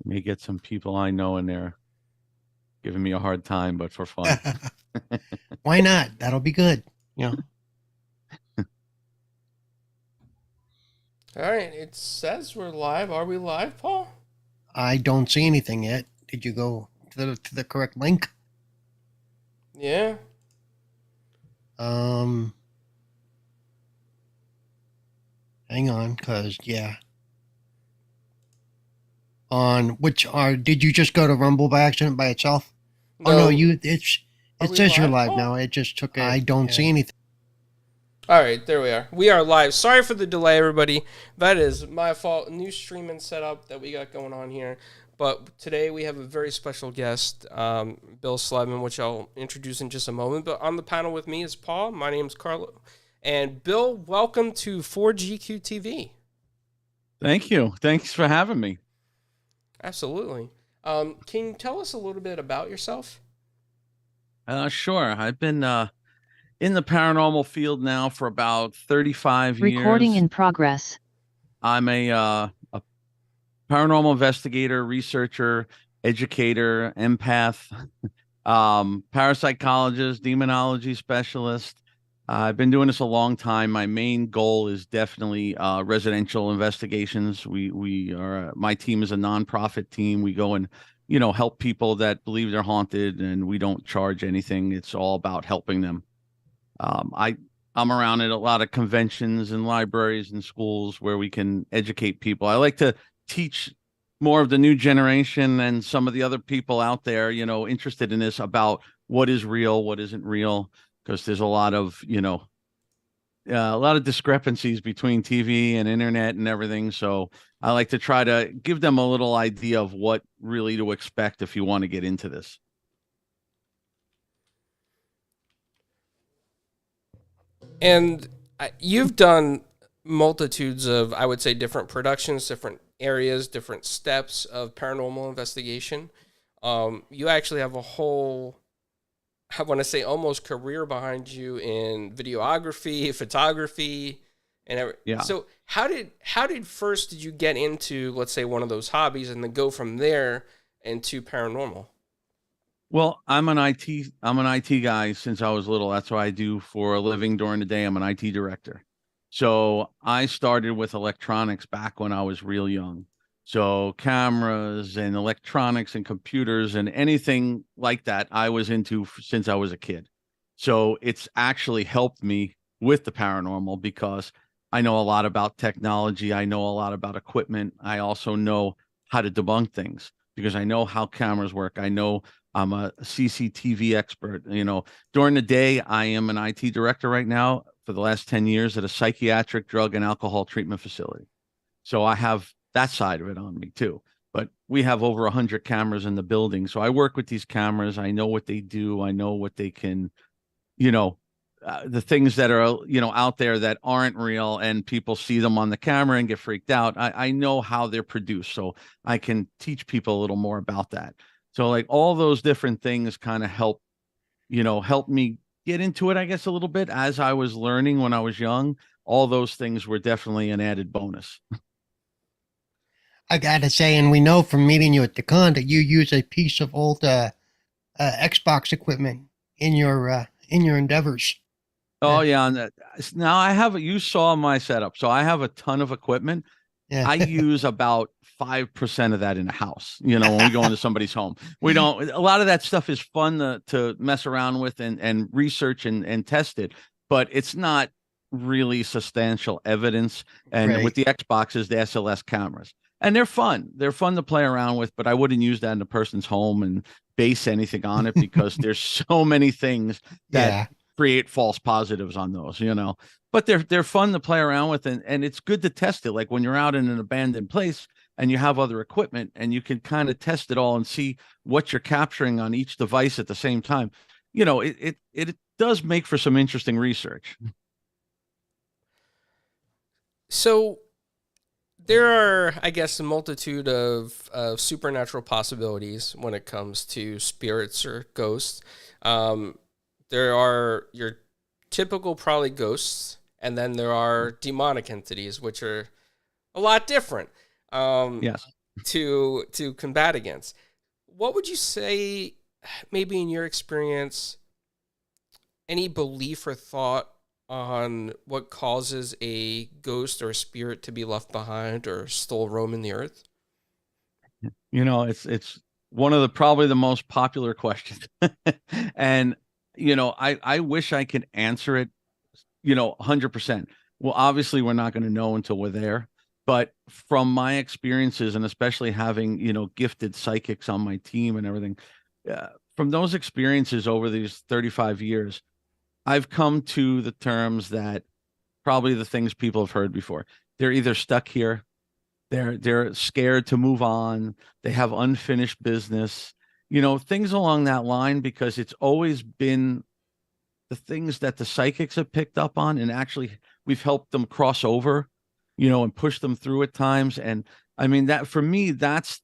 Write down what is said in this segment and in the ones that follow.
May get some people I know in there giving me a hard time, but for fun. Why not? That'll be good. You know, All right, it says we're live. Are we live, Paul? I don't see anything yet. Did you go to the correct link? Yeah. Um, Hang on, cause yeah. On which are did you just go to Rumble by accident by itself? Oh no, No. Are it we says you're live, live Paul? now. It just took I don't see anything. All right, there we are. We are live. Sorry for the delay, everybody. That is my fault. New streaming setup that we got going on here. But today we have a very special guest, Bill Slevin, which I'll introduce in just a moment. But on the panel with me is Paul. My name's Carlo. And Bill, welcome to 4GQ TV. Thank you. Thanks for having me. Absolutely. Can you tell us a little bit about yourself? Sure. I've been in the paranormal field now for about 35 Recording years. in progress. I'm a paranormal investigator, researcher, educator, empath, parapsychologist, demonology specialist. I've been doing this a long time. My main goal is definitely residential investigations. We are my team is a nonprofit team. We go and help people that believe they're haunted, and we don't charge anything. It's all about helping them. I'm around at a lot of conventions and libraries and schools where we can educate people. I like to teach more of the new generation and some of the other people out there, interested in this about what is real, what isn't real, because there's a lot of discrepancies between TV and internet and everything. So I like to try to give them a little idea of what really to expect if you want to get into this. And you've done multitudes of, I would say, different productions, different areas, different steps of paranormal investigation. You actually have a whole, I want to say, almost career behind you in videography, photography, and Yeah. so how did first did you get into, let's say, one of those hobbies and then go from there into paranormal? Well, I'm an IT guy since I was little. That's what I do for a living during the day. I'm an IT director. So I started with electronics back when I was real young. So cameras and electronics and computers and anything like that I was into since I was a kid. So it's actually helped me with the paranormal because I know a lot about technology. I know a lot about equipment. I also know how to debunk things because I know how cameras work. I know I'm a CCTV expert. During the day, I am an IT director right now for the last 10 years at a psychiatric drug and alcohol treatment facility. So I have that side of it on me too. But we have over 100 cameras in the building. So I work with these cameras. I know what they do. I know what they can, you know, the things that are, out there that aren't real and people see them on the camera and get freaked out. I know how they're produced. So I can teach people a little more about that. So like all those different things kind of help me get into it, I guess, a little bit as I was learning when I was young. All those things were definitely an added bonus. I gotta say, and we know from meeting you at the con that you use a piece of old Xbox equipment in your endeavors. Oh yeah, and now you saw my setup. So I have a ton of equipment. Yeah. I use about 5% of that in a house. When we go into somebody's home, we don't, a lot of that stuff is fun to mess around with and research and test it, but it's not really substantial evidence. And with Right. the Xboxes, the SLS cameras, and they're fun. They're fun to play around with, but I wouldn't use that in a person's home and base anything on it because there's so many things that Yeah. create false positives on those. But they're fun to play around with, and it's good to test it. Like when you're out in an abandoned place and you have other equipment and you can kind of test it all and see what you're capturing on each device at the same time. It does make for some interesting research. So there are, I guess, a multitude of supernatural possibilities when it comes to spirits or ghosts. Um, there are your typical, probably, ghosts, and then there are demonic entities, which are a lot different. Um, Yes. to combat against. What would you say, maybe in your experience, any belief or thought on what causes a ghost or a spirit to be left behind or still roaming the earth? It's one of the probably the most popular questions. And I wish I could answer it 100%. Well, obviously we're not going to know until we're there, but from my experiences, and especially having gifted psychics on my team and everything, from those experiences over these 35 years, I've come to the terms that probably the things people have heard before. They're either stuck here, they're scared to move on, they have unfinished business, things along that line, because it's always been the things that the psychics have picked up on, and actually we've helped them cross over, and push them through at times. And I mean, that for me, that's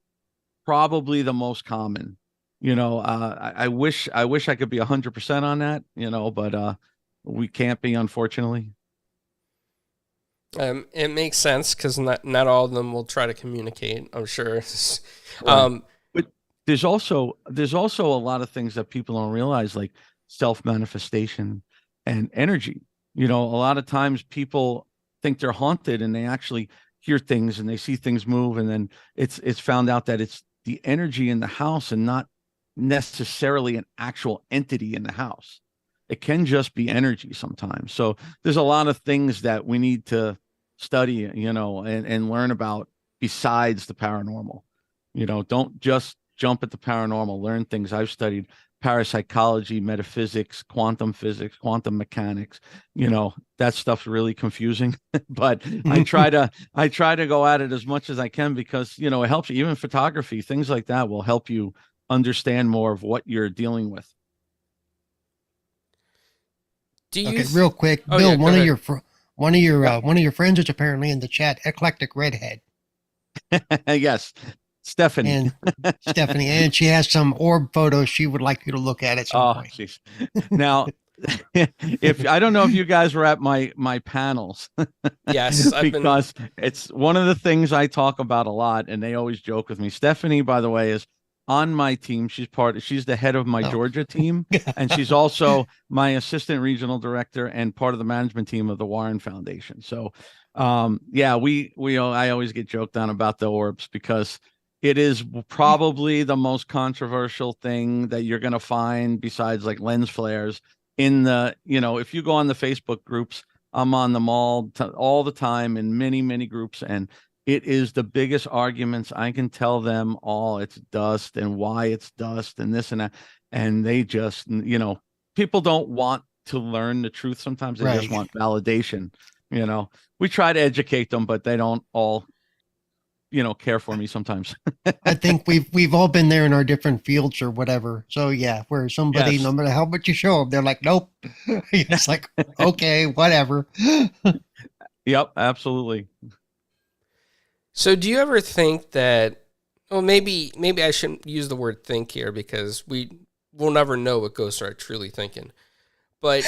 probably the most common. I wish I could be 100% on that, but we can't be, unfortunately. It makes sense because not all of them will try to communicate, I'm sure. Right. But there's also a lot of things that people don't realize, like self-manifestation and energy. A lot of times people think they're haunted, and they actually hear things and they see things move, and then it's found out that it's the energy in the house and not necessarily an actual entity in the house. It can just be energy sometimes. So there's a lot of things that we need to study, and learn about besides the paranormal. Don't just jump at the paranormal, learn things. I've studied parapsychology, metaphysics, quantum physics, quantum mechanics. That stuff's really confusing, but I try to go at it as much as I can, because, it helps. Even photography, things like that will help you understand more of what you're dealing with. Okay, real quick, Oh, Bill, yeah, one of your Yep. one of your friends is apparently in the chat, eclectic redhead, Yes, Stephanie. and Stephanie, and she has some orb photos she would like you to look at some Oh, point. jeez. Now, if I don't know if you guys were at my panels, Yes, I've been. because it's one of the things I talk about a lot, and they always joke with me. Stephanie, by the way, is on my team. She's the head of my Oh. Georgia team, and she's also my assistant regional director and part of the management team of the Warren Foundation. So, yeah, I always get joked on about the orbs, because it is probably the most controversial thing that you're going to find, besides like lens flares, in the, if you go on the Facebook groups. I'm on them all the time, in many, many groups, and it is the biggest arguments. I can tell them all it's dust, and why it's dust, and this and that. And they just, people don't want to learn the truth. Sometimes they just Right. want validation. We try to educate them, but they don't all, care for me sometimes. I think we've all been there in our different fields or whatever. So yeah, where somebody, Yes. no matter how much you show them, they're like, nope. It's like, okay, whatever. Yep, absolutely. So, do you ever think that? Well, maybe I shouldn't use the word "think" here, because we'll never know what ghosts are truly thinking. But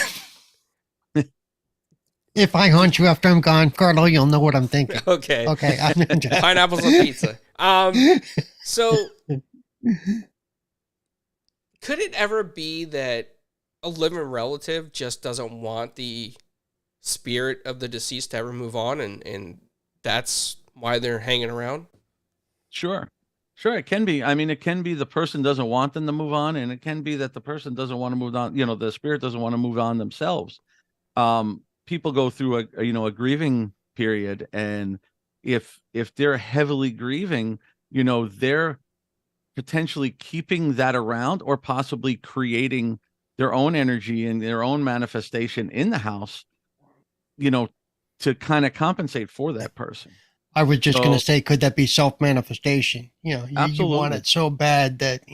If I haunt you after I'm gone, Carlo, you'll know what I'm thinking. okay, Okay. pineapples on pizza. So could it ever be that a living relative just doesn't want the spirit of the deceased to ever move on, and that's why they're hanging around? Sure. It can be. I mean, it can be the person doesn't want them to move on, and it can be that the person doesn't want to move on. The spirit doesn't want to move on themselves. People go through a grieving period, and if they're heavily grieving, they're potentially keeping that around, or possibly creating their own energy and their own manifestation in the house, to kind of compensate for that person. I was just going So, to say, could that be self-manifestation? You want absolutely. it so bad that,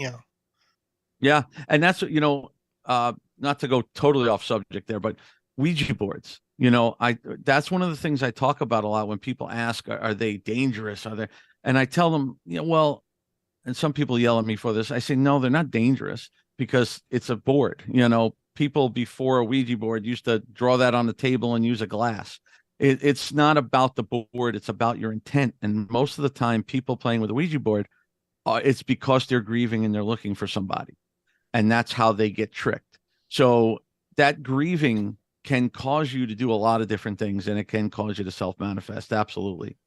Yeah. And that's, not to go totally off subject there, but Ouija boards, that's one of the things I talk about a lot when people ask, are they dangerous? And I tell them, well, and some people yell at me for this. I say, no, they're not dangerous, because it's a board. People before a Ouija board used to draw that on the table and use a glass. It's not about the board, it's about your intent. And most of the time, people playing with a Ouija board, it's because they're grieving and they're looking for somebody, and that's how they get tricked. So that grieving can cause you to do a lot of different things, and it can cause you to self-manifest. Absolutely.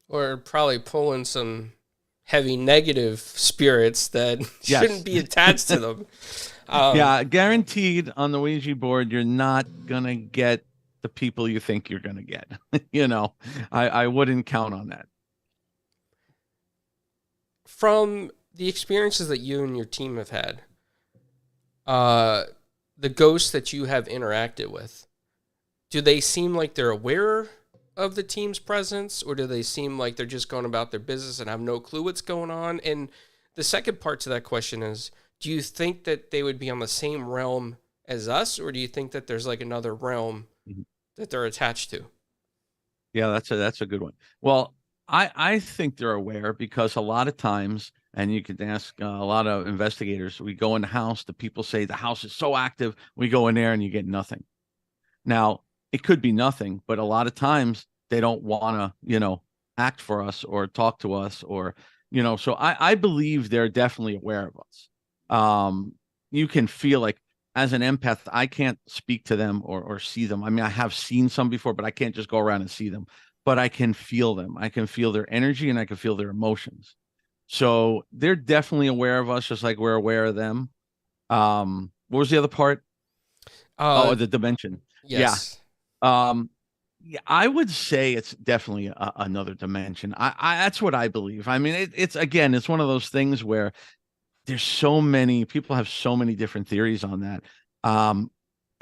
Or probably pulling some heavy negative spirits that Yes. shouldn't be attached to them. Yeah, guaranteed on the Ouija board, you're not gonna get the people you think you're gonna get. I wouldn't count on that. From the experiences that you and your team have had, the ghosts that you have interacted with, do they seem like they're aware of the team's presence, or do they seem like they're just going about their business and have no clue what's going on? And the second part to that question is, do you think that they would be on the same realm as us, or do you think that there's like another realm that they're attached to? Yeah, that's a good one. Well, I think they're aware, because a lot of times, and you could ask a lot of investigators, we go in the house, the people say the house is so active, we go in there and you get nothing. Now, it could be nothing, but a lot of times they don't want to, act for us or talk to us, or, so I believe they're definitely aware of us. You can feel like, as an empath, I can't speak to them or see them. I mean, I have seen some before, but I can't just go around and see them, but I can feel them. I can feel their energy and I can feel their emotions. So they're definitely aware of us, just like we're aware of them. What was the other part? The dimension. Yes. Yeah. Yeah, I would say it's definitely another dimension. I that's what I believe. I mean, it's again, it's one of those things where there's so many people have so many different theories on that. Um,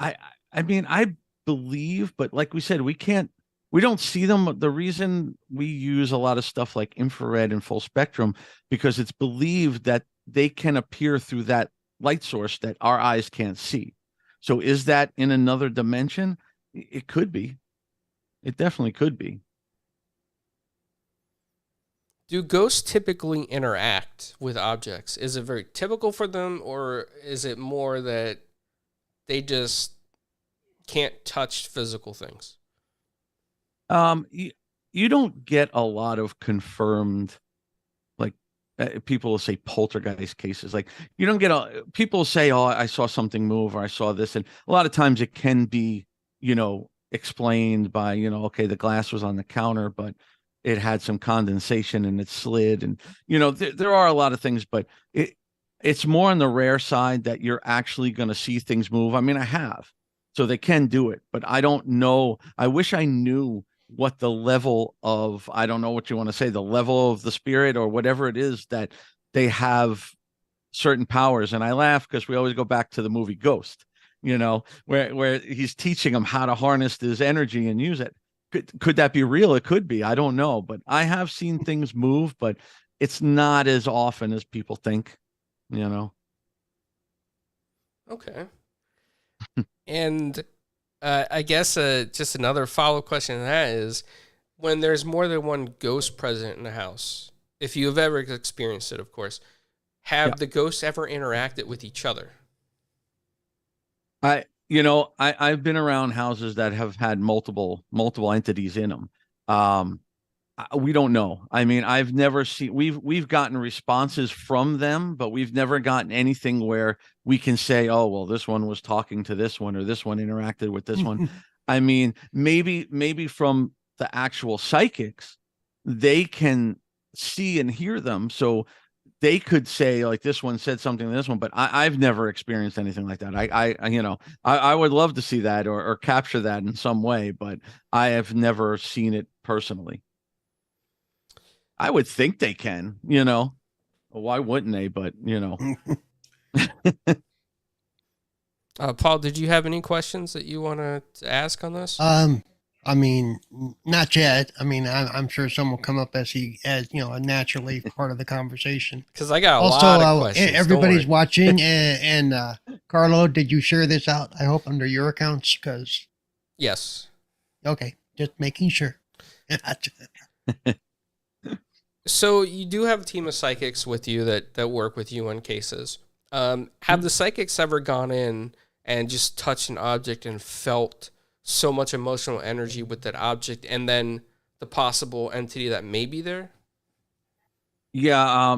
I I mean, I believe, but like we said, we don't see them. The reason we use a lot of stuff like infrared and full spectrum, because it's believed that they can appear through that light source that our eyes can't see. So is that in another dimension? It could be. It definitely could be. Do ghosts typically interact with objects? Is it very typical for them, or is it more that they just can't touch physical things? You don't get a lot of confirmed, like, people will say poltergeist cases. Like, you don't get people say, "Oh, I saw something move," or "I saw this," and a lot of times it can be, explained by, okay, the glass was on the counter, but it had some condensation and it slid, and there are a lot of things, but it's more on the rare side that you're actually going to see things move. I mean, I have, so they can do it, but I don't know. I wish I knew what the level of, I don't know what you want to say, the level of the spirit or whatever it is, that they have certain powers. And I laugh because we always go back to the movie Ghost, where he's teaching them how to harness this energy and use it. Could that be real? It could be. I don't know, but I have seen things move, but it's not as often as people think, Okay. And I guess just another follow-up question to that is, when there's more than one ghost present in the house, if you've ever experienced it, of course, have the ghosts ever interacted with each other? I've been around houses that have had multiple entities in them. We don't know. I mean, I've never seen. We've gotten responses from them, but we've never gotten anything where we can say, "Oh, well, this one was talking to this one, or this one interacted with this one." I mean, maybe from the actual psychics, they can see and hear them, so they could say, like, this one said something to this one, but I've never experienced anything like that. I would love to see that, or capture that in some way, but I have never seen it personally. I would think they can, why wouldn't they? But, Paul, did you have any questions that you want to ask on this? I mean, not yet. I mean, I'm sure some will come up as naturally part of the conversation. Because I got a lot of questions. Everybody's watching, and Carlo, did you share this out? I hope under your accounts, because yes. Okay, just making sure. So you do have a team of psychics with you that work with you on cases. Have the psychics ever gone in and just touched an object and felt so much emotional energy with that object and then the possible entity that may be there? Yeah,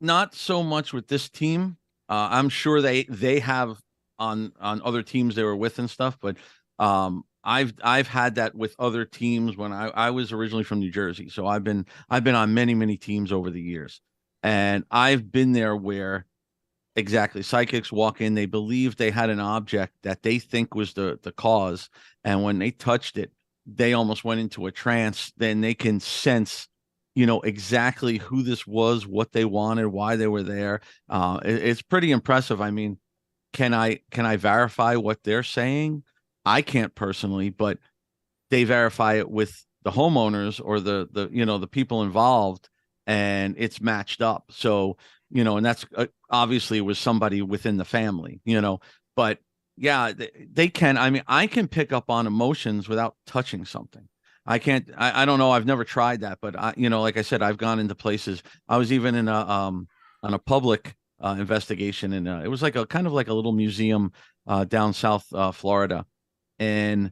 not so much with this team. I'm sure they have on other teams they were with and stuff, but I've had that with other teams when I was originally from New Jersey. So I've been on many teams over the years. And I've been there where exactly psychics walk in, they believe they had an object that they think was the cause, and when they touched it, they almost went into a trance. Then they can sense, exactly who this was, what they wanted, why they were there. It's pretty impressive. I mean, can I verify what they're saying? I can't personally, but they verify it with the homeowners or the people involved, and it's matched up. So, and that's obviously was somebody within the family, but yeah, they can. I mean, I can pick up on emotions without touching something. I can't. I don't know. I've never tried that, but like I said, I've gone into places. I was even in a on a public investigation, and it was like a kind of like a little museum down South Florida, and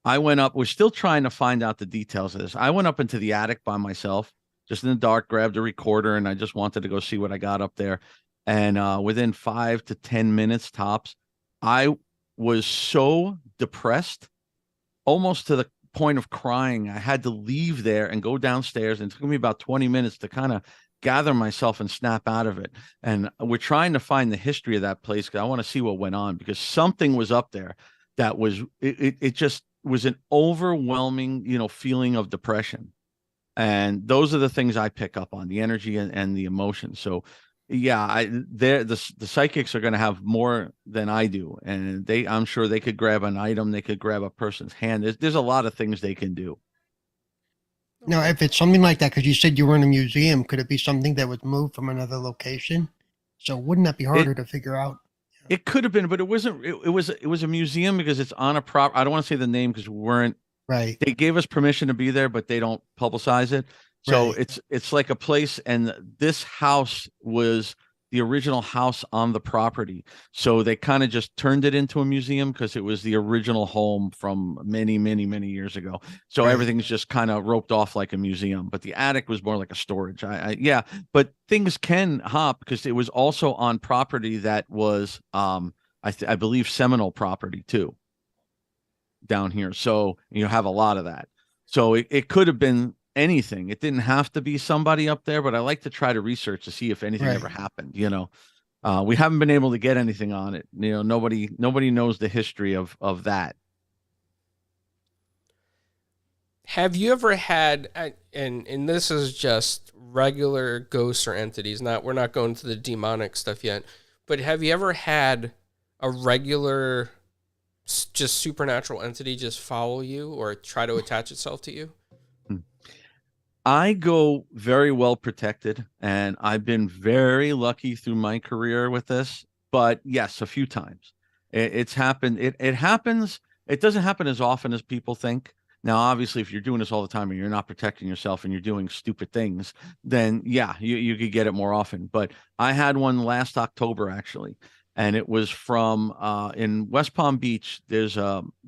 I went up. We're still trying to find out the details of this. I went up into the attic by myself, just in the dark, grabbed a recorder, and I just wanted to go see what I got up there. And within 5 to 10 minutes tops, I was so depressed, almost to the point of crying. I had to leave there and go downstairs, and it took me about 20 minutes to kind of gather myself and snap out of it. And we're trying to find the history of that place because I want to see what went on, because something was up there that was it just was an overwhelming, feeling of depression. And those are the things I pick up on, the energy and the emotion. So yeah, the psychics are going to have more than I do. And I'm sure they could grab an item, they could grab a person's hand. There's a lot of things they can do. Now, if it's something like that, because you said you were in a museum, could it be something that was moved from another location? So wouldn't that be It harder to figure out? it could have been, but it wasn't. It was a museum because it's on a prop. I don't want to say the name because we weren't. Right, They gave us permission to be there, but they don't publicize it. So right. it's like a place, and this house was the original house on the property. So they kind of just turned it into a museum because it was the original home from many years ago. So Right. everything's just kind of roped off like a museum, but the attic was more like a storage. Yeah, but things can hop because it was also on property that was I believe Seminole property too down here. So you have a lot of that. So it could have been anything. It didn't have to be somebody up there, but I like to try to research to see if anything Right. ever happened. We haven't been able to get anything on it. Nobody knows the history of that. Have you ever had, and this is just regular ghosts or entities, we're not going to the demonic stuff yet, but have you ever had a regular, just supernatural entity just follow you or try to attach itself to you? I go very well protected, and I've been very lucky through my career with this. But yes, a few times it's happened. It happens. It doesn't happen as often as people think. Now, obviously, if you're doing this all the time and you're not protecting yourself and you're doing stupid things, then yeah, you could get it more often. But I had one last October actually, and it was from in West Palm Beach. We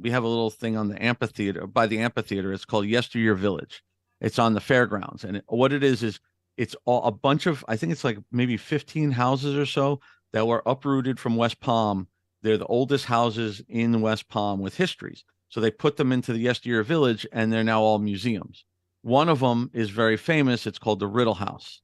have a little thing on the amphitheater by the amphitheater. It's called Yesteryear Village. It's on the fairgrounds, and what it is it's all a bunch of, I think it's like maybe 15 houses or so that were uprooted from West Palm. They're the oldest houses in West Palm with histories. So they put them into the Yesteryear Village, and they're now all museums. One of them is very famous. It's called the Riddle House,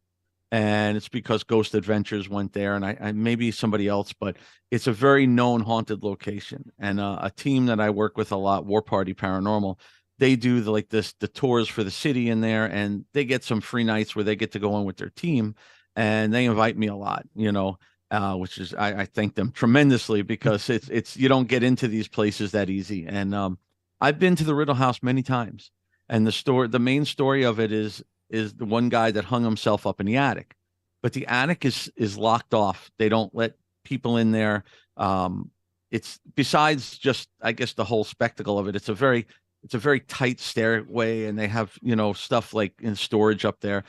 and it's because Ghost Adventures went there, and I maybe somebody else, but it's a very known haunted location. And a team that I work with a lot, War Party Paranormal, they do the tours for the city in there, and they get some free nights where they get to go in with their team, and they invite me a lot, which is I thank them tremendously because it's you don't get into these places that easy. And I've been to the Riddle House many times, and the main story of it is the one guy that hung himself up in the attic, but the attic is locked off. They don't let people in there. It's besides just, I guess, the whole spectacle of it. It's a very tight stairway, and they have, stuff like in storage up there.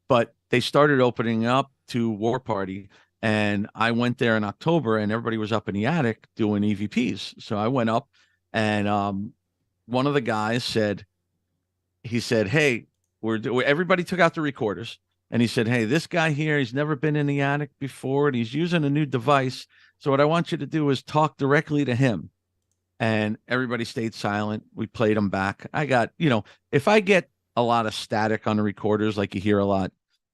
But they started opening up to War Party, and I went there in October, and everybody was up in the attic doing EVPs. So I went up, and one of the guys said, he said, "Hey, everybody took out the recorders." And he said, "Hey, this guy here, he's never been in the attic before, and he's using a new device. So what I want you to do is talk directly to him." And everybody stayed silent. We played them back. I got, if I get a lot of static on the recorders, like you hear a lot,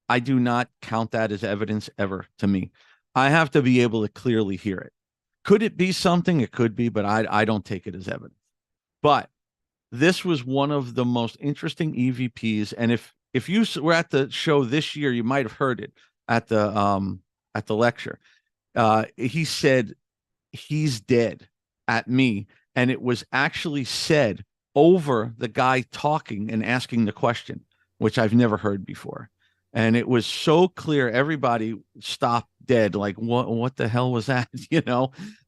I do not count that as evidence ever to me. I have to be able to clearly hear it. Could it be something? It could be, but I don't take it as evidence. But this was one of the most interesting EVPs. And if you were at the show this year, you might have heard it at the lecture. He said he's dead at me, and it was actually said over the guy talking and asking the question, which I've never heard before. And it was so clear, everybody stopped dead, like what the hell was that?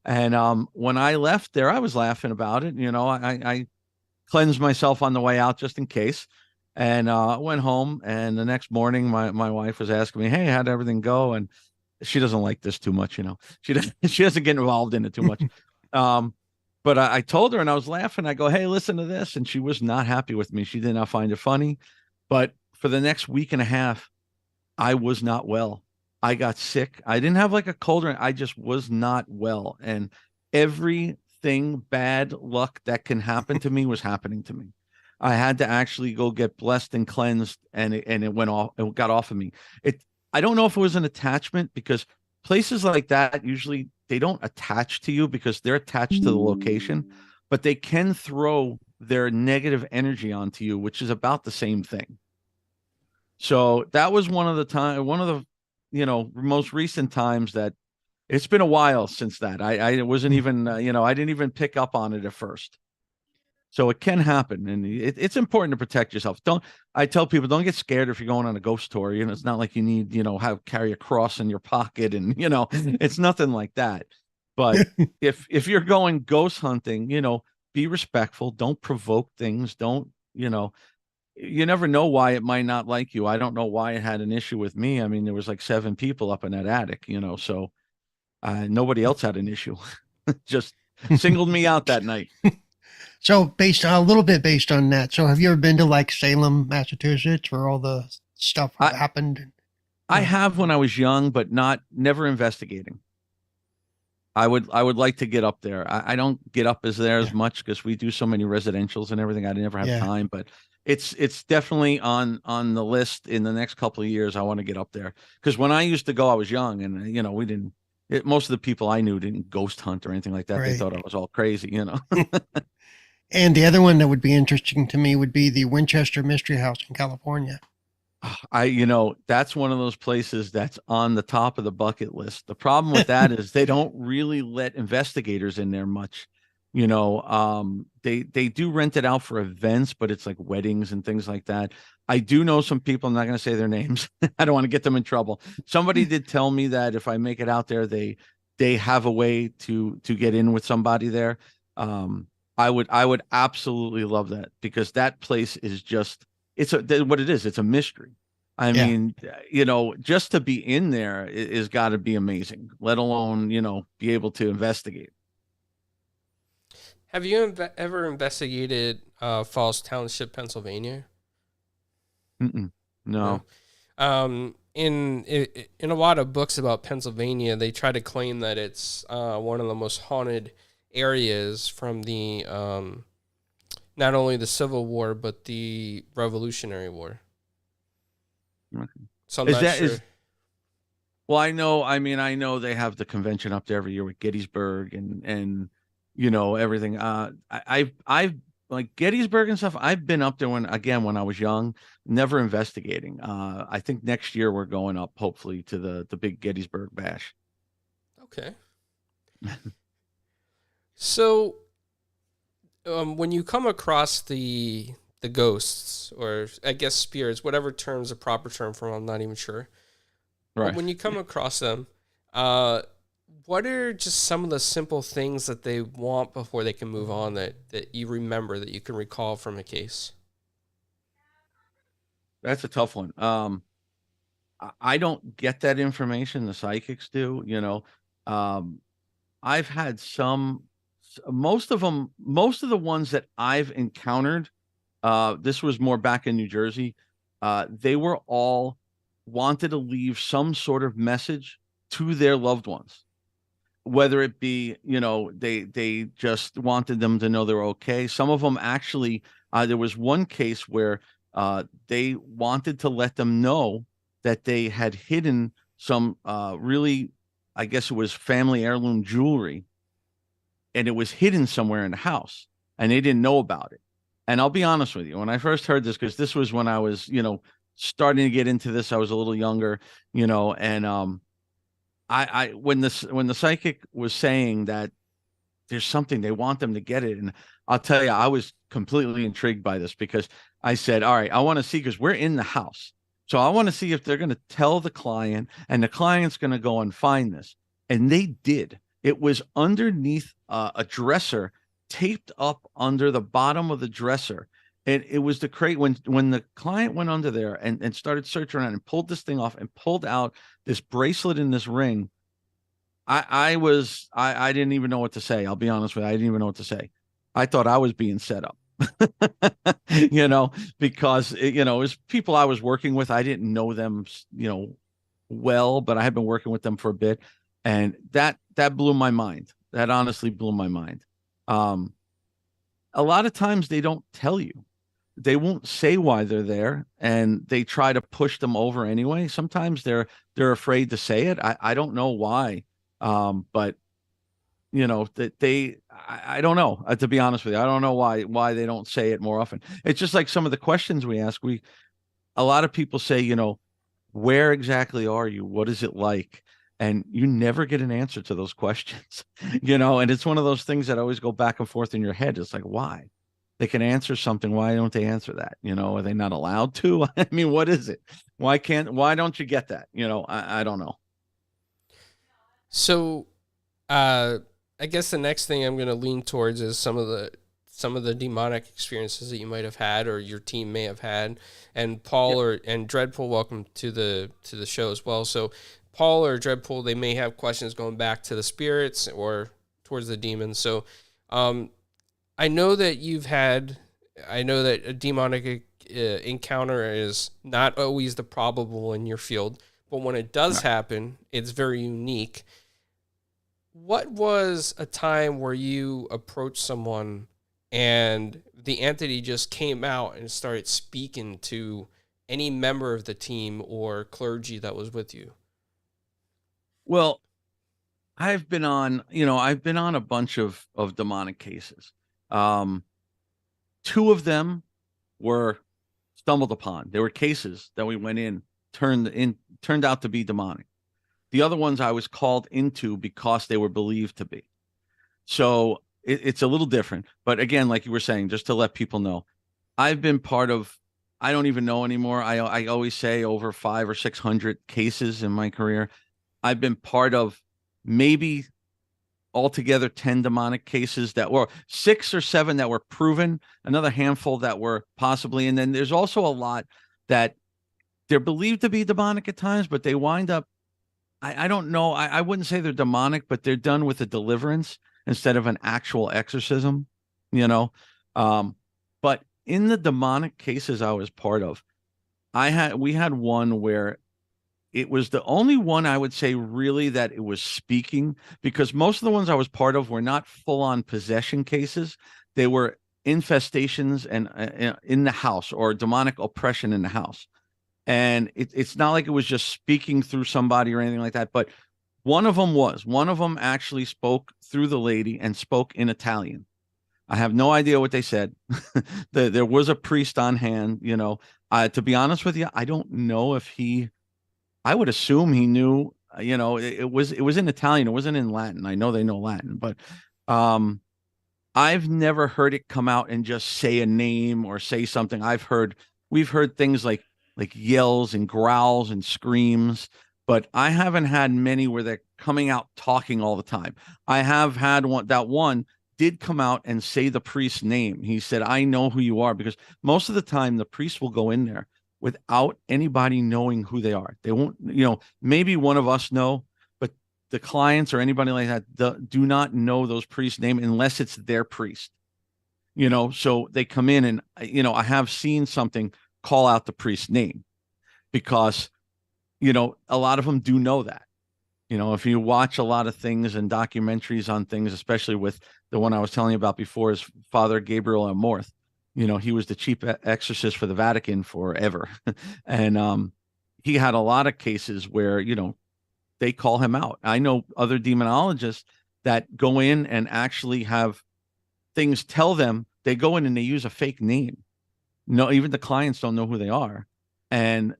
And when I left there, I was laughing about it. I cleansed myself on the way out just in case. And went home, and the next morning my wife was asking me, "Hey, how'd everything go?" And she doesn't like this too much, she doesn't get involved in it too much. But I told her, and I was laughing. I go, "Hey, listen to this." And she was not happy with me. She did not find it funny. But for the next week and a half, I was not well. I got sick. I didn't have like a cold, or I just was not well. And everything bad luck that can happen to me was happening to me. I had to actually go get blessed and cleansed, and it went off. It got off of me. I don't know if it was an attachment, because places like that usually they don't attach to you because they're attached to the location, but they can throw their negative energy onto you, which is about the same thing. So that was one of the most recent times that it's been a while since that. I wasn't even, I didn't even pick up on it at first. So it can happen, and it's important to protect yourself. I tell people, don't get scared if you're going on a ghost tour. It's not like you need, carry a cross in your pocket, and it's nothing like that. But if you're going ghost hunting, be respectful. Don't provoke things. Don't, you never know why it might not like you. I don't know why it had an issue with me. I mean, there was like 7 people up in that attic, so nobody else had an issue. Just singled me out that night. So based on that, so have you ever been to like Salem, Massachusetts, where all the stuff happened? I have when I was young, but never investigating. I would like to get up there. I don't get up as much because we do so many residentials and everything. I never have time, but it's definitely on the list in the next couple of years. I want to get up there because when I used to go, I was young, and we didn't. Most of the people I knew didn't ghost hunt or anything like that. Right. They thought I was all crazy, And the other one that would be interesting to me would be the Winchester Mystery House in California. That's one of those places that's on the top of the bucket list. The problem with that is they don't really let investigators in there much. They do rent it out for events, but it's like weddings and things like that. I do know some people, I'm not going to say their names. I don't want to get them in trouble. Somebody did tell me that if I make it out there, they have a way to get in with somebody there. I would absolutely love that, because that place is just, what it is. It's a mystery. I mean, just to be in there is got to be amazing, let alone, be able to investigate. Have you ever investigated Falls Township, Pennsylvania? No. In a lot of books about Pennsylvania, they try to claim that it's one of the most haunted areas from the not only the Civil War but the Revolutionary War. Okay. So I'm not sure. Well, I know they have the convention up there every year with Gettysburg and everything. I've like Gettysburg and stuff. I've been up there when I was young, never investigating. I think next year we're going up, hopefully, to the big Gettysburg bash. Okay. So, when you come across the ghosts, or I guess spirits, whatever term's a proper term for them, I'm not even sure. Right. But when you come across them, what are just some of the simple things that they want before they can move on that you remember, that you can recall from a case? That's a tough one. I don't get that information. The psychics do, I've had some most of them, most of the ones that I've encountered, this was more back in New Jersey. They were all wanted to leave some sort of message to their loved ones, whether it be, they just wanted them to know they're okay. Some of them actually, there was one case where they wanted to let them know that they had hidden some really, I guess it was family heirloom jewelry, and it was hidden somewhere in the house, and they didn't know about it. And I'll be honest with you, when I first heard this, because this was when I was, starting to get into this, I was a little younger, and I when the psychic was saying that there's something they want them to get it, and I'll tell you, I was completely intrigued by this, because I said, all right, I want to see, because we're in the house, so I want to see if they're going to tell the client, and the client's going to go and find this. And they did. It was underneath a dresser, taped up under the bottom of the dresser. And it was the crate. When the client went under there and started searching around and pulled this thing off and pulled out this bracelet and this ring, I didn't even know what to say. I'll be honest with you. I didn't even know what to say. I thought I was being set up, because it was people I was working with. I didn't know them, well, but I had been working with them for a bit, and that blew my mind. That honestly blew my mind. A lot of times they don't tell you. They won't say why they're there, and they try to push them over anyway. Sometimes they're afraid to say it. I don't know why. But that I don't know, to be honest with you. I don't know why they don't say it more often. It's just like some of the questions we ask. A lot of people say, where exactly are you? What is it like? And you never get an answer to those questions, and it's one of those things that always go back and forth in your head. It's like, why? They can answer something. Why don't they answer that? Are they not allowed to? I mean, what is it? Why don't you get that? I don't know. So, I guess the next thing I'm going to lean towards is some of the demonic experiences that you might have had, or your team may have had. And Paul and Dreadpool, welcome to the show as well. So, Paul or Dreadpool, they may have questions going back to the spirits or towards the demons. So, I know that a demonic encounter is not always the probable in your field, but when it does happen, it's very unique. What was a time where you approached someone and the entity just came out and started speaking to any member of the team or clergy that was with you? Well, I've been on a bunch of demonic cases. Two of them were stumbled upon. They were cases that we went in, turned out to be demonic. The other ones I was called into because they were believed to be. So it's a little different. But again, like you were saying, just to let people know, I've been part of, I don't even know anymore. I always say over 500 or 600 cases in my career. I've been part of maybe altogether 10 demonic cases, that were 6 or 7 that were proven, another handful that were possibly. And then there's also a lot that they're believed to be demonic at times, but they wind up, I don't know. I wouldn't say they're demonic, but they're done with a deliverance instead of an actual exorcism, but in the demonic cases I was part of, we had one where it was the only one I would say really that it was speaking, because most of the ones I was part of were not full on possession cases. They were infestations and in the house, or demonic oppression in the house. And it's not like it was just speaking through somebody or anything like that. But one of them actually spoke through the lady and spoke in Italian. I have no idea what they said. There was a priest on hand, to be honest with you, I don't know if I would assume he knew, it was in Italian. It wasn't in Latin. I know they know Latin, but I've never heard it come out and just say a name or say something. We've heard things like yells and growls and screams, but I haven't had many where they're coming out talking all the time. I have had one did come out and say the priest's name. He said, "I know who you are," because most of the time the priest will go in there without anybody knowing who they are. They won't, maybe one of us know, but the clients or anybody like that do not know those priests' name unless it's their priest. So they come in and, I have seen something call out the priest's name because, a lot of them do know that. If you watch a lot of things and documentaries on things, especially with the one I was telling you about before, is Father Gabriel Amorth. He was the chief exorcist for the Vatican forever. And he had a lot of cases where, they call him out. I know other demonologists that go in and actually have things tell them, they go in and they use a fake name. No, even the clients don't know who they are. And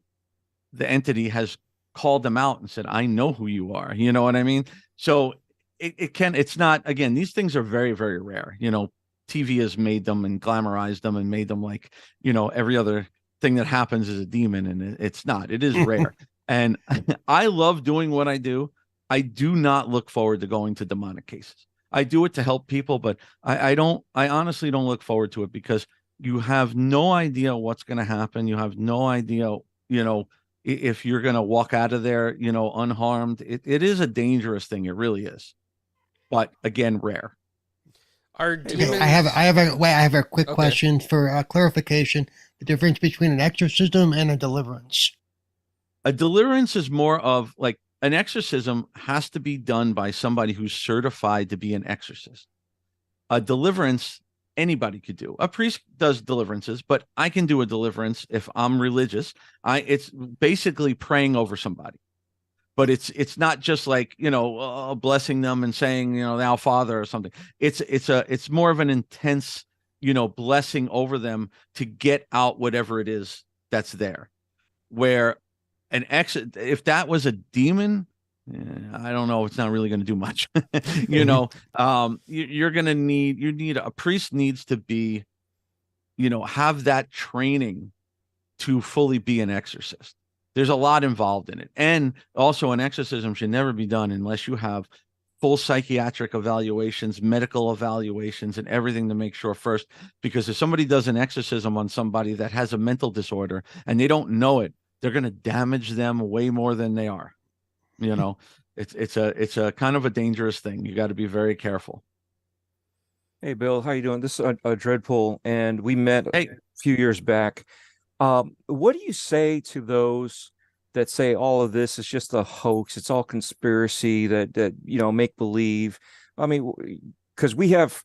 the entity has called them out and said, I know who you are. You know what I mean? So it's not, again, these things are very, very rare. TV has made them and glamorized them and made them like, every other thing that happens is a demon, and it's not. It is rare. And I love doing what I do. I do not look forward to going to demonic cases. I do it to help people, but I honestly don't look forward to it because you have no idea what's going to happen. You have no idea, if you're going to walk out of there, unharmed. It is a dangerous thing. It really is. But again, rare. Are demons... I have a quick question for clarification. The difference between an exorcism and a deliverance. A deliverance is more of like an exorcism has to be done by somebody who's certified to be an exorcist. A deliverance, anybody could do. A priest does deliverances, but I can do a deliverance if I'm religious. It's basically praying over somebody, but it's not just like, blessing them and saying, thou Father or something. It's more of an intense, blessing over them to get out whatever it is that's there. Where if that was a demon, I don't know. It's not really going to do much. You're going to need a priest needs to be, have that training to fully be an exorcist. There's a lot involved in it. And also an exorcism should never be done unless you have full psychiatric evaluations, medical evaluations, and everything to make sure first, because if somebody does an exorcism on somebody that has a mental disorder and they don't know it, they're going to damage them way more than they are. It's a kind of a dangerous thing. You got to be very careful. Hey, Bill, how you doing? This is a Dreadpool, and we met a few years back. What do you say to those that say all of this is just a hoax? It's all conspiracy that make believe. I mean, because we have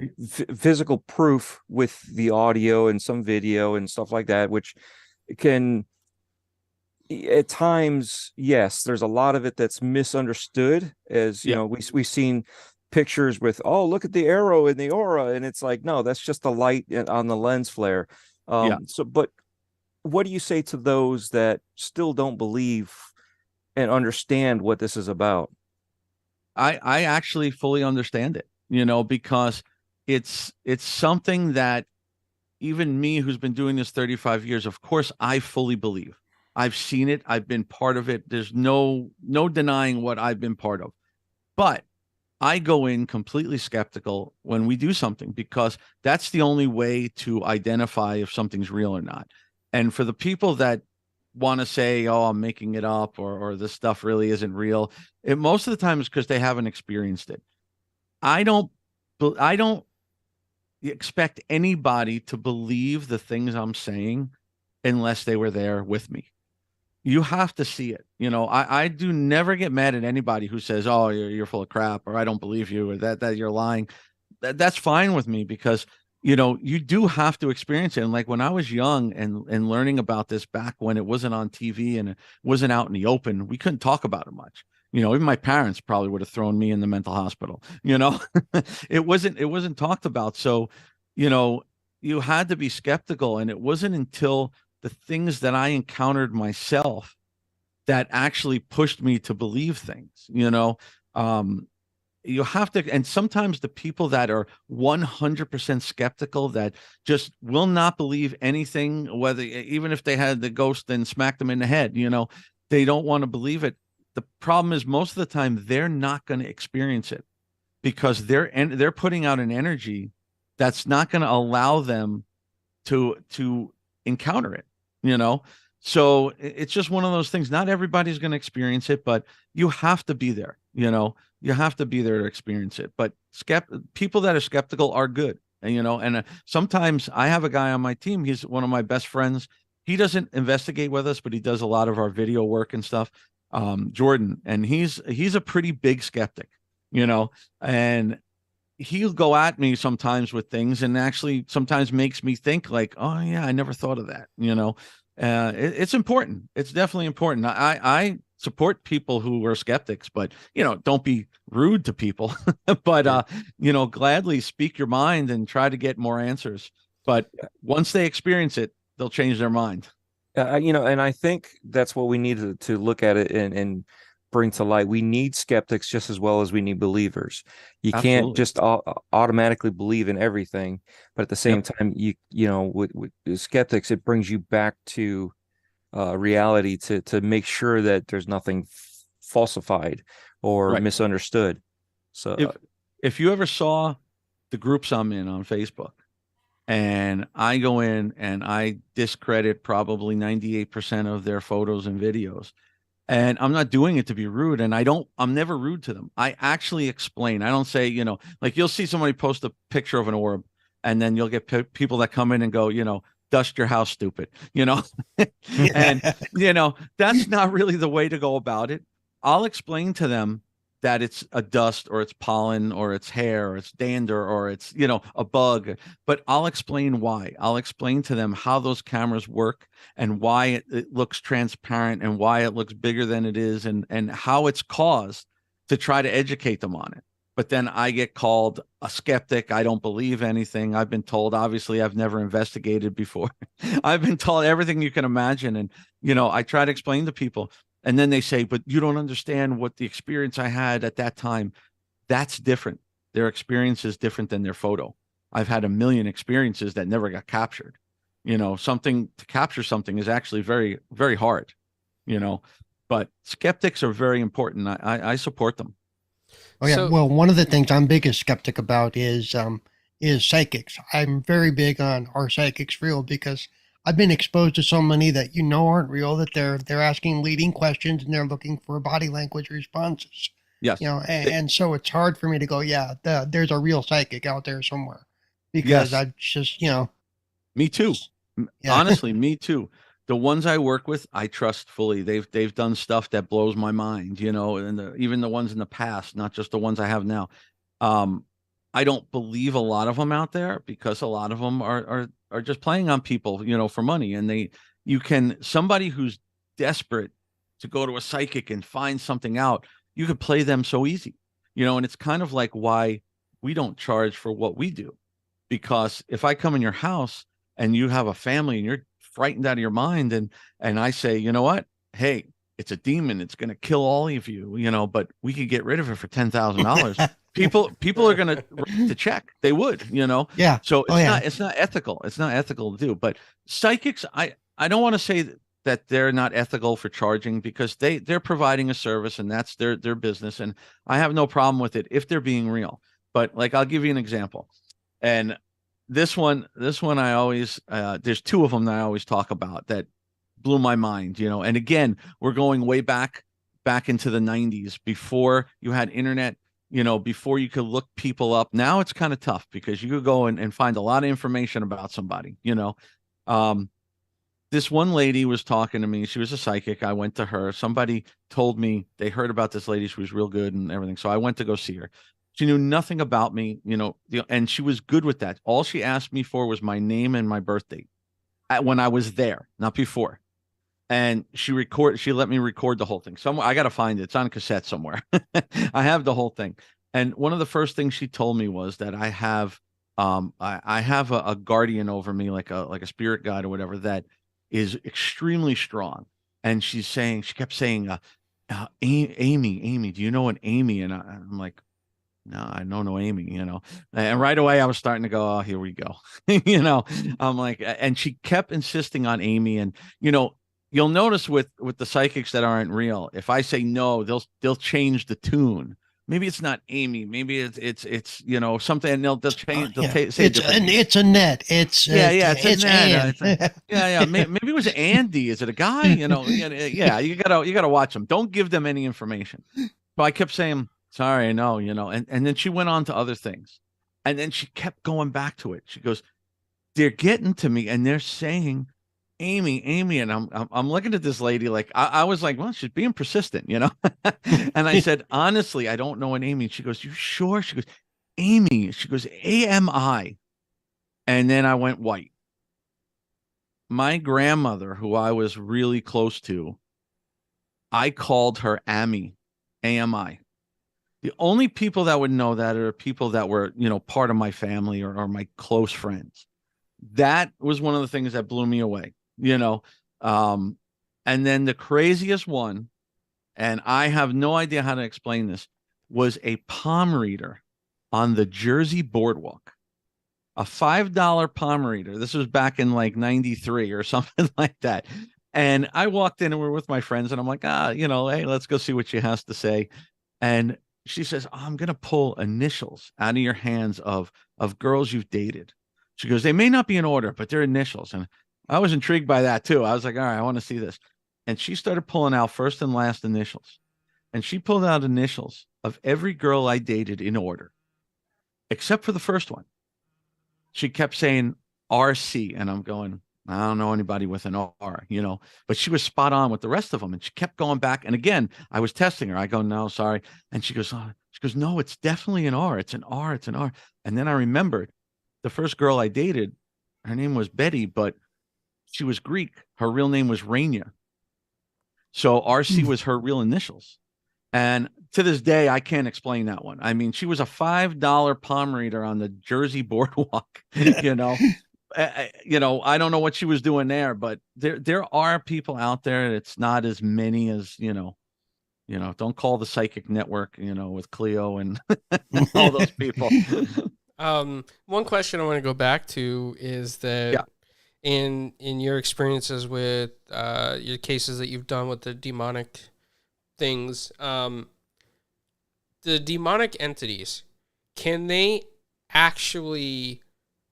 physical proof with the audio and some video and stuff like that, which can, at times, yes, there's a lot of it that's misunderstood. As we've seen pictures with, oh, look at the arrow in the aura, and it's like, no, that's just the light on the lens flare. But what do you say to those that still don't believe and understand what this is about? I actually fully understand it, because it's something that even me, who's been doing this 35 years, of course, I fully believe. I've seen it. I've been part of it. There's no denying what I've been part of. But I go in completely skeptical when we do something, because that's the only way to identify if something's real or not. And for the people that want to say, oh, I'm making it up, or this stuff really isn't real, most of the time is because they haven't experienced it. I don't expect anybody to believe the things I'm saying unless they were there with me. You have to see it. I do never get mad at anybody who says, oh, you're full of crap, or I don't believe you, or that you're lying. That's fine with me, because, you do have to experience it. And like when I was young and learning about this back when it wasn't on TV and it wasn't out in the open, we couldn't talk about it much. Even my parents probably would have thrown me in the mental hospital. It wasn't talked about. So, you had to be skeptical. And it wasn't until the things that I encountered myself that actually pushed me to believe things. You have to, and sometimes the people that are 100% skeptical, that just will not believe anything, even if they had the ghost and smacked them in the head, they don't want to believe it. The problem is, most of the time they're not going to experience it, because they're putting out an energy that's not going to allow them to encounter it. So it's just one of those things. Not everybody's going to experience it, but you have to be there. You have to be there to experience it. But people that are skeptical are good. And sometimes I have a guy on my team. He's one of my best friends. He doesn't investigate with us, but he does a lot of our video work and stuff. Jordan, and he's a pretty big skeptic, and he'll go at me sometimes with things, and actually sometimes makes me think like, oh yeah, I never thought of that. It's important. It's definitely important. I support people who are skeptics, but don't be rude to people. But gladly speak your mind and try to get more answers. But once they experience it, they'll change their mind. And I think that's what we need to look at it and bring to light. We need skeptics just as well as we need believers. You Absolutely. can't just automatically believe in everything, but at the same time, with skeptics, it brings you back to reality to make sure that there's nothing falsified or misunderstood. So, if you ever saw the groups I'm in on Facebook, and I go in and I discredit probably 98% of their photos and videos. And I'm not doing it to be rude. And I'm never rude to them. I actually explain. I don't say, like you'll see somebody post a picture of an orb, and then you'll get people that come in and go, dust your house, stupid, and, that's not really the way to go about it. I'll explain to them that it's a dust, or it's pollen, or it's hair, or it's dander, or it's, a bug. But I'll explain why. I'll explain to them how those cameras work, and why it looks transparent, and why it looks bigger than it is, and how it's caused, to try to educate them on it. But then I get called a skeptic. I don't believe anything. I've been told, obviously, I've never investigated before. I've been told everything you can imagine. And, I try to explain to people. And then they say, but you don't understand what the experience I had at that time. That's different. Their experience is different than their photo. I've had a million experiences that never got captured. Something to capture something is actually very, very hard, but skeptics are very important. I support them. Oh yeah. Well, one of the things I'm biggest skeptic about is psychics. I'm very big on, are psychics real? Because I've been exposed to so many that aren't real, that they're asking leading questions and they're looking for body language responses. Yes. And so it's hard for me to go, there's a real psychic out there somewhere, because I just, Me too. Yeah. Honestly, me too. The ones I work with, I trust fully. They've done stuff that blows my mind, and even the ones in the past, not just the ones I have now. I don't believe a lot of them out there, because a lot of them are just playing on people, for money. And somebody who's desperate to go to a psychic and find something out, you could play them so easy, and it's kind of like why we don't charge for what we do. Because if I come in your house and you have a family and you're frightened out of your mind, and I say, you know what? Hey, it's a demon. It's going to kill all of you, but we could get rid of it for $10,000. People are going to check. They would, Yeah. So it's not ethical. It's not ethical to do. But psychics, I don't want to say that they're not ethical for charging, because they're providing a service, and that's their business. And I have no problem with it if they're being real. But like, I'll give you an example. And this one I always, there's two of them that I always talk about that blew my mind, and again, we're going way back into the 90s, before you had internet, before you could look people up. Now it's kind of tough, because you could go and find a lot of information about somebody. This one lady was talking to me. She was a psychic. I went to her. Somebody told me they heard about this lady. She was real good and everything. So I went to go see her. She knew nothing about me, and she was good with that. All she asked me for was my name and my birth date when I was there, not before. And she let me record the whole thing. Somewhere, I got to find it. It's on cassette somewhere. I have the whole thing. And one of the first things she told me was that I have a guardian over me, like a spirit guide or whatever, that is extremely strong. And she kept saying, Amy, do you know an Amy? And I'm like, no, I don't know Amy, and right away I was starting to go, oh, here we go. I'm like, and she kept insisting on Amy. And, you'll notice with the psychics that aren't real, if I say no, they'll change the tune maybe it's not Amy, maybe it's you know, something, and they'll change, Yeah, say a different name. it's Annette. It's a It's Ned. Anne. Maybe it was Andy. Is it a guy? You know, yeah, you gotta watch them. Don't give them any information. So I kept saying, sorry, no, you know, and then she went on to other things. And then she kept going back to it. She goes, they're getting to me and they're saying Amy, and I'm looking at this lady like I was like, well, she's being persistent, you know. And I said, honestly, I don't know an Amy. And she goes, you sure? She goes, Amy. She goes, AMI. And then I went white. My grandmother, who I was really close to, I called her Amy, AMI. The only people that would know that are people that were, you know, part of my family or my close friends. That was one of the things that blew me away, you know. And then the craziest one, and I have no idea how to explain this, was a palm reader on the Jersey boardwalk. A $5 palm reader. This was back in like 93 or something like that. And I walked in and we were with my friends and I'm like, you know, hey, let's go see what she has to say. And she says, oh, I'm going to pull initials out of your hands of girls you've dated. She goes, they may not be in order, but they're initials. And I was intrigued by that too. I was like, all right, I want to see this. And she started pulling out first and last initials. And she pulled out initials of every girl I dated in order, except for the first one. She kept saying RC, and I'm going, I don't know anybody with an R, you know, but she was spot on with the rest of them. And she kept going back. And again, I was testing her. I go, no, sorry. And she goes, no, it's definitely an R. It's an R. It's an R. And then I remembered the first girl I dated, her name was Betty, but she was Greek. Her real name was Raina. So RC was her real initials. And to this day, I can't explain that one. I mean, she was a $5 palm reader on the Jersey boardwalk, you know. You know, I don't know what she was doing there, but there are people out there. It's not as many as, you know, don't call the psychic network, you know, with Cleo and all those people. One question I want to go back to is that in your experiences with your cases that you've done with the demonic things, the demonic entities, can they actually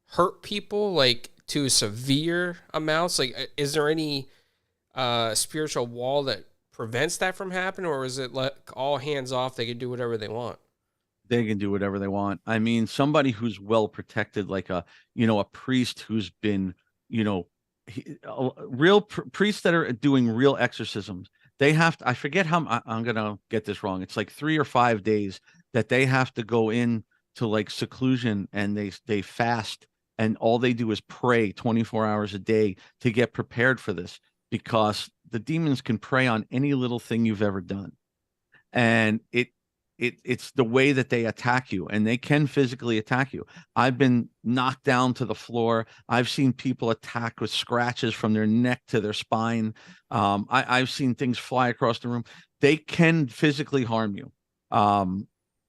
hurt people like to severe amounts? Like, is there any spiritual wall that prevents that from happening, or is it like all hands off, they can do whatever they want? They can do whatever they want. I mean, somebody who's well protected, like a priest who's been, real priests that are doing real exorcisms, they have to, I forget how, I'm going to get this wrong. It's like 3 or 5 days that they have to go in to like seclusion, and they fast, and all they do is pray 24 hours a day to get prepared for this, because the demons can prey on any little thing you've ever done. And it's the way that they attack you, and they can physically attack you. I've been knocked down to the floor. I've seen people attacked with scratches from their neck to their spine. I've seen things fly across the room. They can physically harm you.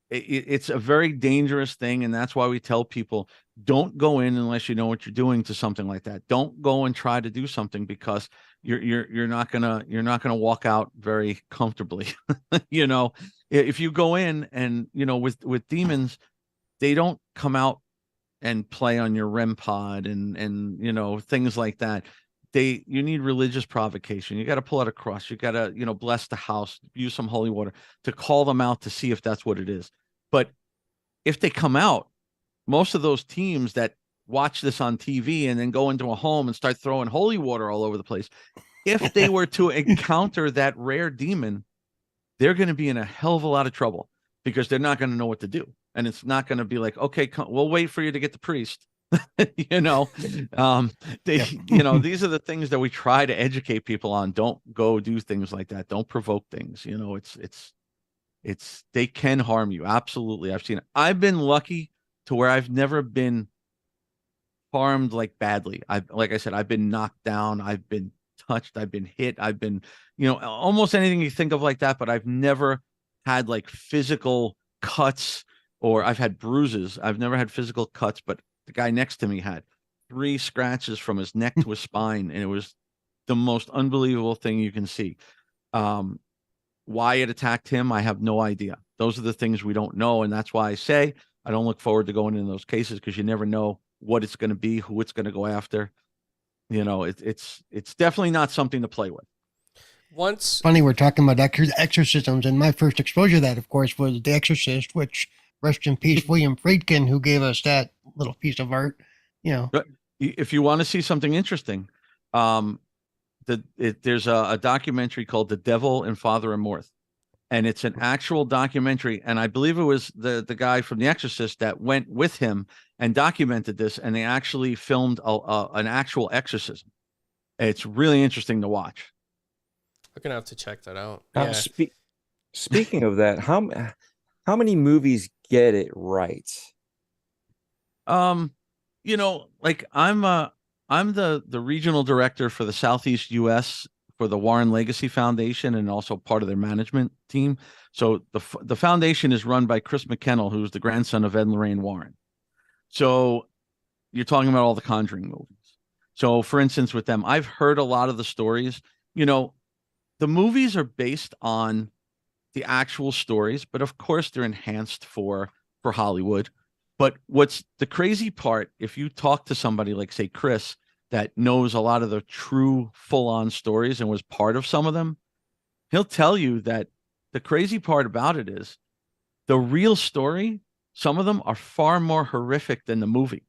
It's a very dangerous thing, and that's why we tell people, don't go in unless you know what you're doing to something like that. Don't go and try to do something, because you're not gonna walk out very comfortably. You know, if you go in and, with demons, they don't come out and play on your REM pod and things like that. You need religious provocation. You got to pull out a cross. You got to, bless the house, use some holy water to call them out to see if that's what it is. But if they come out, most of those teams that watch this on TV and then go into a home and start throwing holy water all over the place, if they were to encounter that rare demon, they're going to be in a hell of a lot of trouble, because they're not going to know what to do. And it's not going to be like, okay, we'll wait for you to get the priest. These are the things that we try to educate people on. Don't go do things like that. Don't provoke things. They can harm you. Absolutely. I've seen it. I've been lucky to where I've never been harmed like badly. Like I said, I've been knocked down. I've been touched. I've been hit. I've been, almost anything you think of like that, but I've never had like physical cuts, or I've had bruises. I've never had physical cuts, but the guy next to me had 3 scratches from his neck to his spine, and it was the most unbelievable thing you can see. Why it attacked him, I have no idea. Those are the things we don't know. And that's why I say I don't look forward to going in those cases, because you never know what it's going to be, who it's going to go after. It's definitely not something to play with. Once Funny, we're talking about exorcisms, and my first exposure to that, of course, was The Exorcist, which, rest in peace, William Friedkin, who gave us that little piece of art. If you want to see something interesting, there's a documentary called The Devil and Father Amorth, and it's an actual documentary. And I believe it was the guy from The Exorcist that went with him and documented this, and they actually filmed an actual exorcism. It's really interesting to watch. I'm gonna have to check that out. Speaking of that, how many movies get it right? Like I'm the regional director for the Southeast U.S. for the Warren Legacy Foundation, and also part of their management team. So the foundation is run by Chris McKennell, who's the grandson of Ed and Lorraine Warren. So you're talking about all the Conjuring movies. So for instance, with them, I've heard a lot of the stories. The movies are based on the actual stories, but of course they're enhanced for Hollywood. But what's the crazy part, if you talk to somebody like, say, Chris, that knows a lot of the true full-on stories and was part of some of them, he'll tell you that the crazy part about it is the real story, some of them are far more horrific than the movie.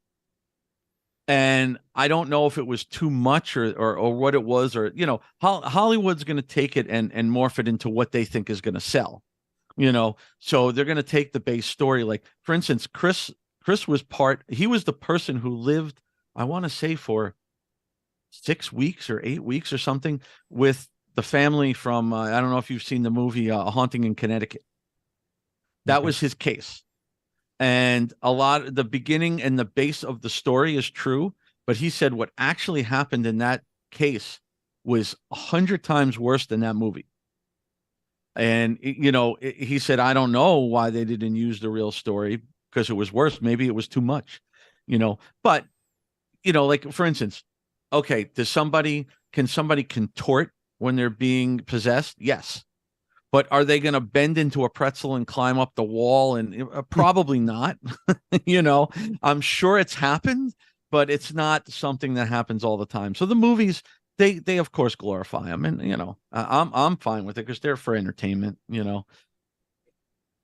And I don't know if it was too much or what it was, or, Hollywood's going to take it and morph it into what they think is going to sell, so they're going to take the base story. Like, for instance, Chris was he was the person who lived, I want to say, for 6 weeks or 8 weeks or something with the family from, I don't know if you've seen the movie, A Haunting in Connecticut. That was his case. And a lot of the beginning and the base of the story is true, but he said what actually happened in that case was 100 times worse than that movie. And, he said, I don't know why they didn't use the real story, because it was worse. Maybe it was too much, but, like, for instance, okay, can somebody contort when they're being possessed? Yes. But are they going to bend into a pretzel and climb up the wall? And probably not. I'm sure it's happened, but it's not something that happens all the time. So the movies, they of course glorify them, and I'm fine with it because they're for entertainment.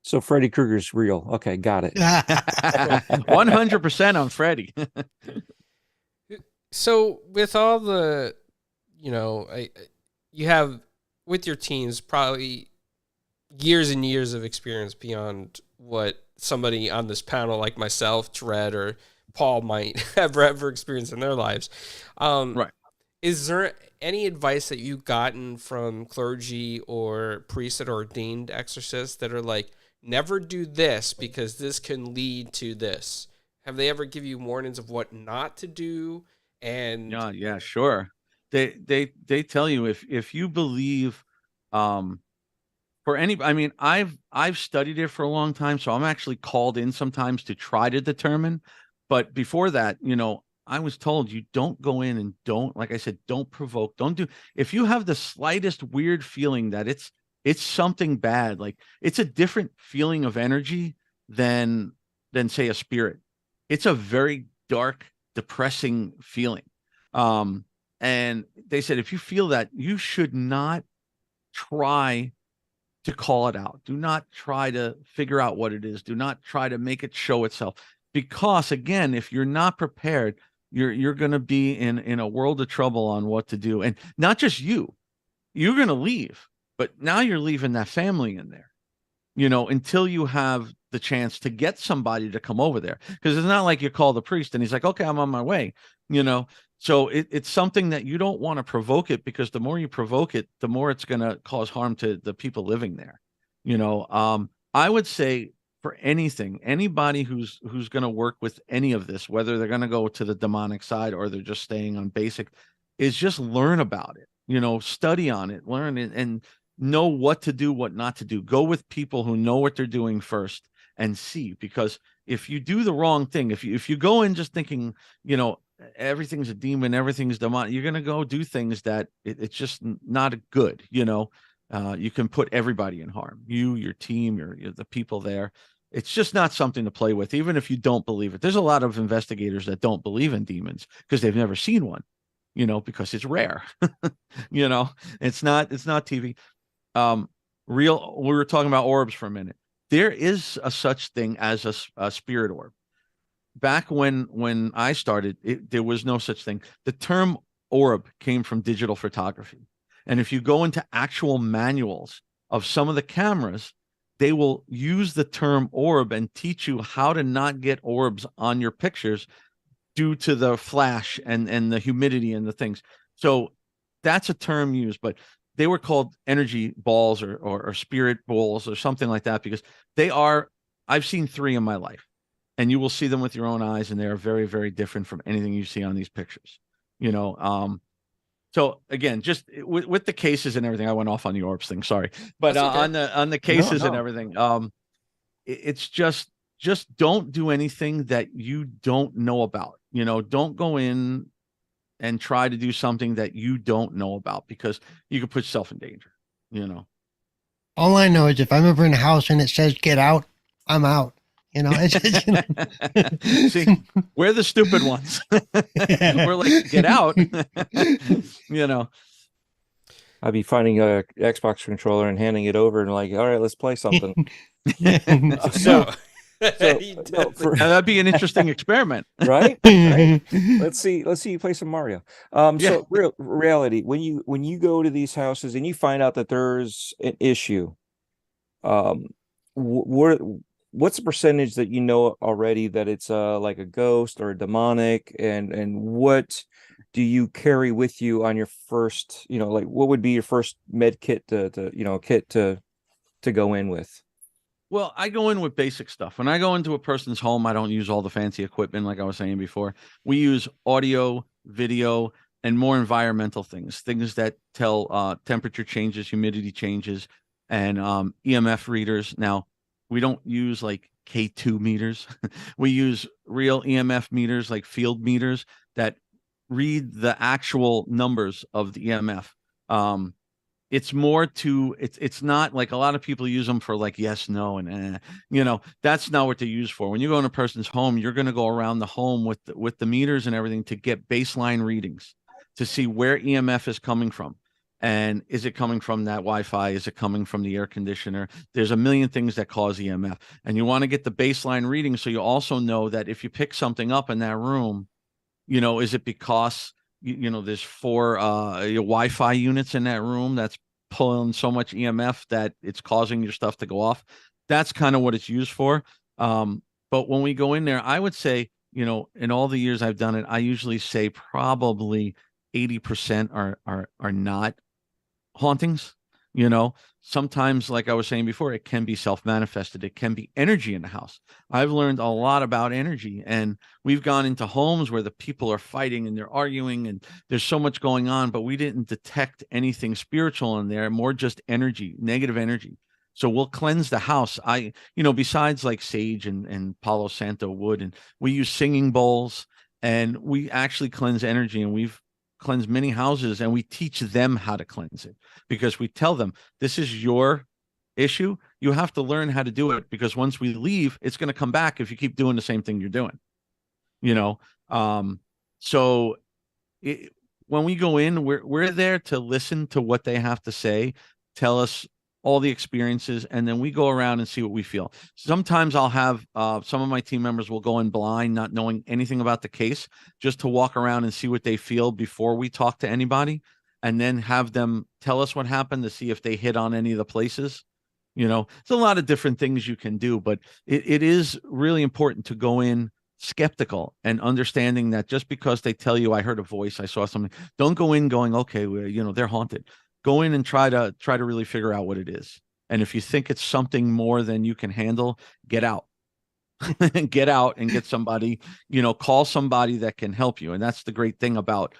So Freddy Krueger's real. Okay, got it. 100% on Freddy. So with all the, you have with your teams probably years and years of experience beyond what somebody on this panel like myself, Dread, or Paul might have ever experienced in their lives. Right. Is there any advice that you've gotten from clergy or priests that are ordained exorcists that are like, never do this because this can lead to this? Have they ever give you warnings of what not to do? And yeah, sure. They tell you, if you believe, for any, I mean, I've studied it for a long time, so I'm actually called in sometimes to try to determine. But before that, I was told you don't go in and don't, like I said, don't provoke, don't do. If you have the slightest weird feeling that it's something bad, like it's a different feeling of energy than say a spirit. It's a very dark, depressing feeling. And they said, if you feel that, you should not try to call it out. Do not try to figure out what it is. Do not try to make it show itself. Because again, if you're not prepared, you're going to be in a world of trouble on what to do. And not just you're going to leave, but now you're leaving that family in there, until you have the chance to get somebody to come over there. Because it's not like you call the priest and he's like, okay, I'm on my way, So it's something that you don't want to provoke it, because the more you provoke it, the more it's going to cause harm to the people living there. I would say for anybody who's going to work with any of this, whether they're going to go to the demonic side or they're just staying on basic, is just learn about it, study on it, learn it, and know what to do, what not to do. Go with people who know what they're doing first and see, because if you do the wrong thing, if you go in just thinking, everything's a demon, everything's demonic, you're going to go do things that it's just not good, You can put everybody in harm. You, your team, the people there. It's just not something to play with, even if you don't believe it. There's a lot of investigators that don't believe in demons because they've never seen one, because it's rare. It's not TV. We were talking about orbs for a minute. There is a such thing as a spirit orb. Back when I started, there was no such thing. The term orb came from digital photography. And if you go into actual manuals of some of the cameras, they will use the term orb and teach you how to not get orbs on your pictures due to the flash and the humidity and the things. So that's a term used, but they were called energy balls or spirit balls or something like that, because I've seen 3 in my life, and you will see them with your own eyes, and they are very, very different from anything you see on these pictures. So again, just with the cases and everything, I went off on the orbs thing. Sorry, but okay. on the cases and everything, it's just don't do anything that you don't know about. Don't go in and try to do something that you don't know about, because you could put yourself in danger. All I know is if I'm ever in a house and it says "get out," I'm out. See, we're the stupid ones. We're like, get out. I'd be finding a Xbox controller and handing it over and like, all right, let's play something. That'd be an interesting experiment, right? Let's see you play some Mario. So reality, when you go to these houses and you find out that there's an issue, what's the percentage that already that it's like a ghost or a demonic, and what do you carry with you on your first, like what would be your first med kit to go in with? Well, I go in with basic stuff. When I go into a person's home, I don't use all the fancy equipment like I was saying before. We use audio, video, and more environmental things that tell temperature changes, humidity changes, and EMF readers. Now, we don't use like K2 meters. We use real EMF meters, like field meters that read the actual numbers of the EMF. It's not like a lot of people use them for like yes, no, and that's not what they use for. When you go in a person's home, you're going to go around the home with the meters and everything to get baseline readings to see where EMF is coming from. And is it coming from that Wi-Fi? Is it coming from the air conditioner? There's a million things that cause EMF. And you want to get the baseline reading so you also know that if you pick something up in that room, is it because, there's 4 Wi-Fi units in that room that's pulling so much EMF that it's causing your stuff to go off? That's kind of what it's used for. But when we go in there, I would say, in all the years I've done it, I usually say probably 80% are not hauntings. Sometimes, like I was saying before, it can be self-manifested. It can be energy in the house. I've learned a lot about energy, and we've gone into homes where the people are fighting and they're arguing and there's so much going on, but we didn't detect anything spiritual in there, more just energy, negative energy. So we'll cleanse the house. Besides like sage and Palo Santo wood, and we use singing bowls, and we actually cleanse energy, and we've cleanse many houses, and we teach them how to cleanse it, because we tell them, this is your issue. You have to learn how to do it, because once we leave, it's going to come back if you keep doing the same thing you're doing. When we go in, we're there to listen to what they have to say, tell us all the experiences, and then we go around and see what we feel. Sometimes I'll have some of my team members will go in blind, not knowing anything about the case, just to walk around and see what they feel before we talk to anybody, and then have them tell us what happened to see if they hit on any of the places. It's a lot of different things you can do, but it is really important to go in skeptical and understanding that just because they tell you, I heard a voice, I saw something, don't go in going, okay, well, they're haunted. Go in and try to really figure out what it is. And if you think it's something more than you can handle, get out. Get out and get somebody, call somebody that can help you. And that's the great thing about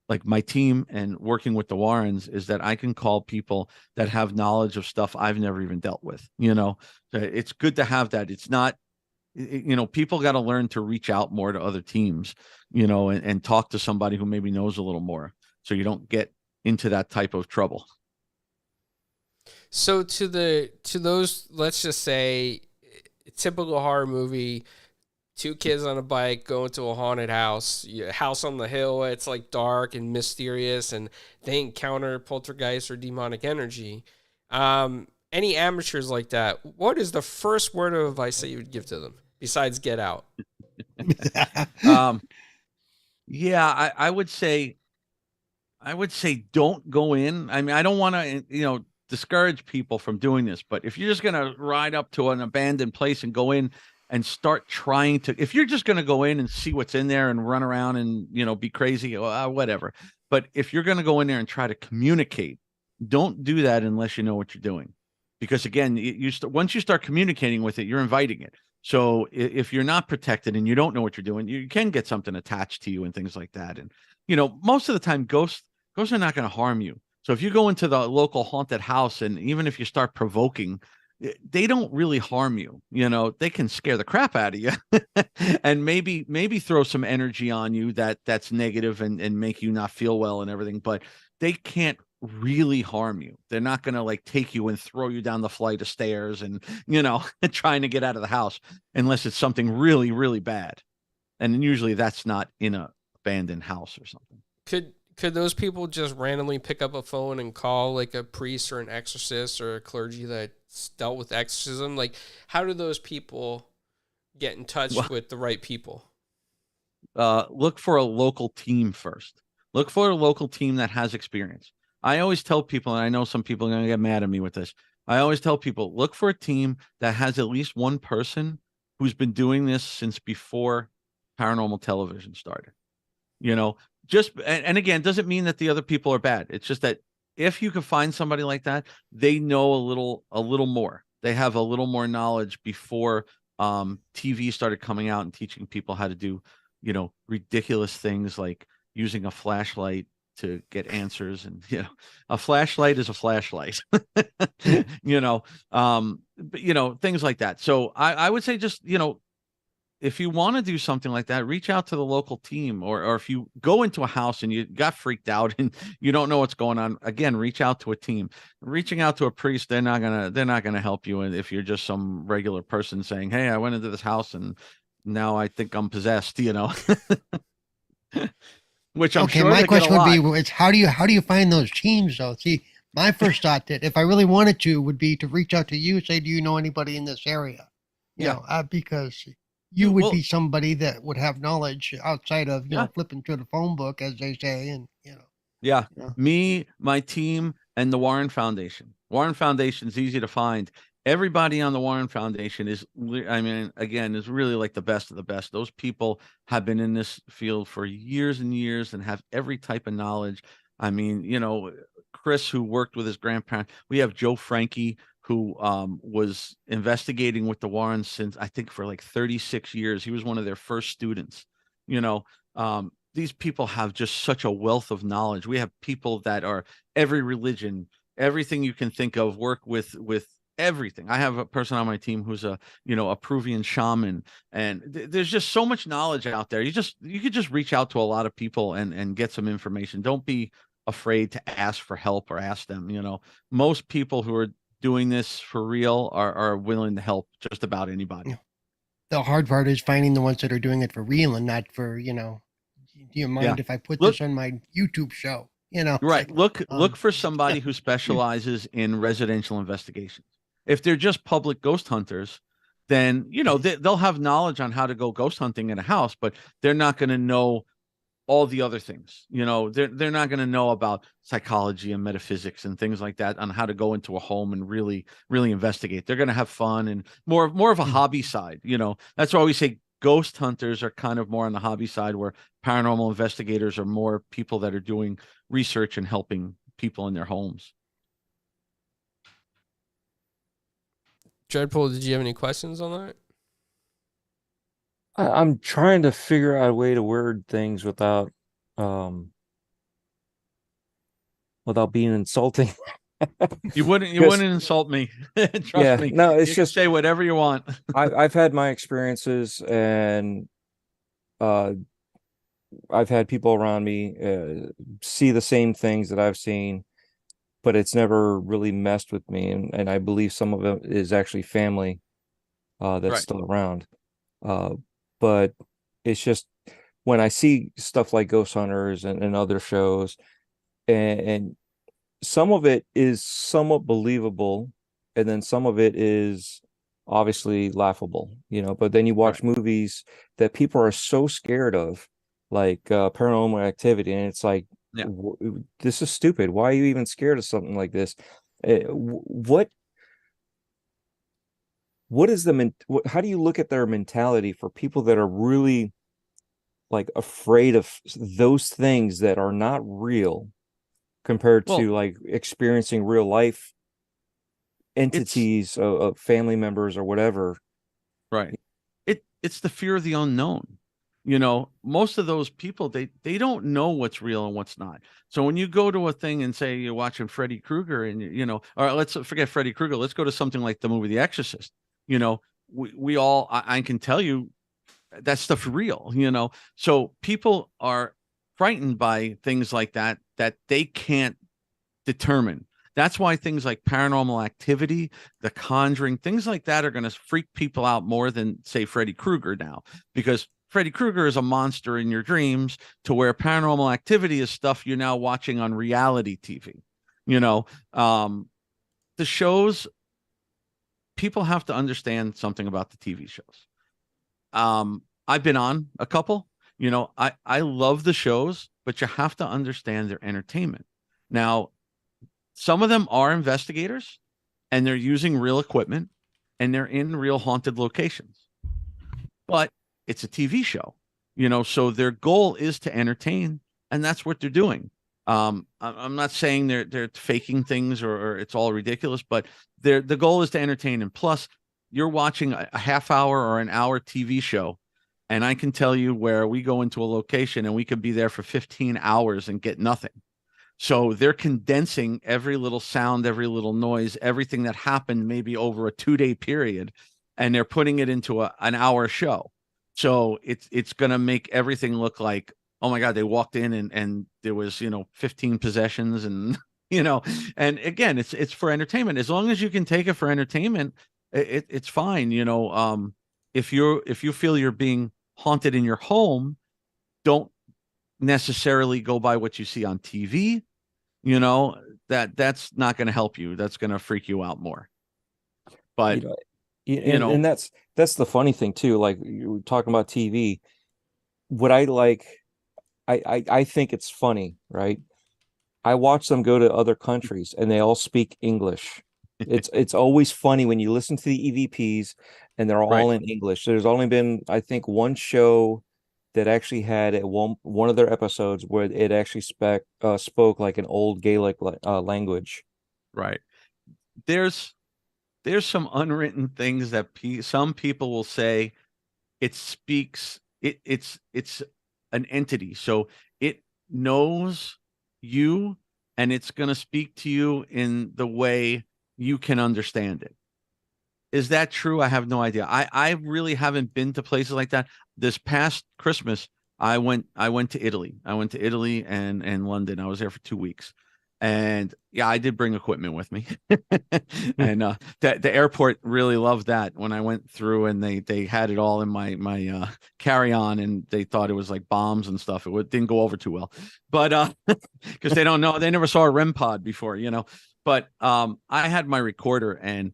like my team and working with the Warrens, is that I can call people that have knowledge of stuff I've never even dealt with. It's good to have that. It's not, people got to learn to reach out more to other teams, and talk to somebody who maybe knows a little more, so you don't get into that type of trouble. So to those, let's just say, typical horror movie, two kids on a bike go into a haunted house, house on the hill. It's like dark and mysterious, and they encounter poltergeist or demonic energy. Any amateurs like that, what is the first word of advice that you would give to them besides get out? Um, yeah, I would say don't go in. I mean, I don't want to, discourage people from doing this, but if you're just going to ride up to an abandoned place and go in and start trying to, if you're just going to go in and see what's in there and run around and, be crazy, whatever. But if you're going to go in there and try to communicate, don't do that unless you know what you're doing. Because again, once you start communicating with it, you're inviting it. So if you're not protected and you don't know what you're doing, you can get something attached to you and things like that. And, most of the time ghosts are not going to harm you. So if you go into the local haunted house and even if you start provoking, they don't really harm you. They can scare the crap out of you and maybe throw some energy on you that's negative and make you not feel well and everything, but they can't really harm you. They're not going to like take you and throw you down the flight of stairs and, trying to get out of the house unless it's something really, really bad. And usually that's not in a abandoned house or something. Could those people just randomly pick up a phone and call like a priest or an exorcist or a clergy that's dealt with exorcism? Like, how do those people get in touch with the right people? Look for a local team first. Look for a local team that has experience. I always tell people, and I know some people are going to get mad at me with this. I always tell people, look for a team that has at least one person who's been doing this since before paranormal television started. And again, doesn't mean that the other people are bad. It's just that if you can find somebody like that, they know a little more. They have a little more knowledge before TV started coming out and teaching people how to do, ridiculous things like using a flashlight to get answers. And, a flashlight is a flashlight, things like that. So I would say just, if you want to do something like that, reach out to the local team, or if you go into a house and you got freaked out and you don't know what's going on, again, reach out to a team. Reaching out to a priest, they're not gonna help you. And if you're just some regular person saying, "Hey, I went into this house and now I think I'm possessed," which I'm sure. My question would be, it's how do you find those teams though? See, my first thought that if I really wanted to would be to reach out to you, say, do you know anybody in this area? Because you would be somebody that would have knowledge outside of, flipping through the phone book, as they say. And, me, my team, and the Warren Foundation. Warren Foundation is easy to find. Everybody on the Warren Foundation is really like the best of the best. Those people have been in this field for years and years and have every type of knowledge. I mean, Chris, who worked with his grandparents, we have Joe Frankie, who was investigating with the Warrens since I think for like 36 years. He was one of their first students. These people have just such a wealth of knowledge. We have people that are every religion, everything you can think of, work with everything. I have a person on my team who's a Peruvian shaman, and there's just so much knowledge out there. You could just reach out to a lot of people and get some information. Don't be afraid to ask for help or ask them. Most people who are doing this for real are willing to help just about anybody. The hard part is finding the ones that are doing it for real and not for, do you mind if I put this on my YouTube show? Right. Look for somebody who specializes in residential investigations. If they're just public ghost hunters, then, they'll have knowledge on how to go ghost hunting in a house, but they're not going to know all the other things. They're not going to know about psychology and metaphysics and things like that on how to go into a home and really, really investigate. They're going to have fun and more of a hobby side. That's why we say ghost hunters are kind of more on the hobby side, where paranormal investigators are more people that are doing research and helping people in their homes. Dreadpool, did you have any questions on that? I'm trying to figure out a way to word things without being insulting. You wouldn't insult me. Trust me. No, it's just say whatever you want. I've had my experiences, and I've had people around me see the same things that I've seen, but it's never really messed with me. And I believe some of it is actually family that's Right. still around. But it's just when I see stuff like Ghost Hunters and other shows, and some of it is somewhat believable, and then some of it is obviously laughable, but then you Right. watch movies that people are so scared of, like Paranormal Activity, and it's like, Yeah. this is stupid. Why are you even scared of something like this? What is how do you look at their mentality for people that are really like afraid of those things that are not real, compared Well, to like experiencing real life it's entities of family members or whatever? right. It's the fear of the unknown. Most of those people, they don't know what's real and what's not. So when you go to a thing and say you're watching Freddy Krueger, and or let's forget Freddy Krueger, let's go to something like the movie The Exorcist. We all, I can tell you that stuff's real. So people are frightened by things like that they can't determine. That's why things like Paranormal Activity, The Conjuring, things like that are going to freak people out more than, say, Freddy Krueger now, because Freddy Krueger is a monster in your dreams, to where Paranormal Activity is stuff you're now watching on reality TV. You know, um, the shows, people have to understand something about the TV shows. I've been on a couple. I love the shows, but you have to understand their entertainment. Now, some of them are investigators, and they're using real equipment, and they're in real haunted locations. But it's a TV show, so their goal is to entertain, and that's what they're doing. I'm not saying they're faking things, or it's all ridiculous, but the goal is to entertain. And plus, you're watching a half hour or an hour TV show, and I can tell you where we go into a location and we could be there for 15 hours and get nothing. So they're condensing every little sound, every little noise, everything that happened maybe over a 2-day period, and they're putting it into an hour show. So it's going to make everything look like, oh my God, they walked in and there was, 15 possessions, and, and again, it's for entertainment. As long as you can take it for entertainment, it's fine. If you feel you're being haunted in your home, don't necessarily go by what you see on TV. That's not going to help you. That's going to freak you out more. you But know you and know that's the funny thing too, like you were talking about TV. What I like, I think it's funny, right? I watch them go to other countries and they all speak English. It's always funny when you listen to the EVPs and they're right, all in English. There's only been, I think, one show that actually had at one of their episodes where it actually spoke like an old Gaelic language. right. There's some unwritten things that some people will say. It speaks, it's an entity, so it knows you, and it's going to speak to you in the way you can understand it. Is that true? I have no idea. I really haven't been to places like that. This past Christmas, I went to Italy. I went to Italy and London. I was there for 2 weeks. And yeah, I did bring equipment with me. And the airport really loved that when I went through, and they had it all in my carry-on, and they thought it was like bombs and stuff. Didn't go over too well. But because they don't know, they never saw a REM pod before. But I had my recorder, and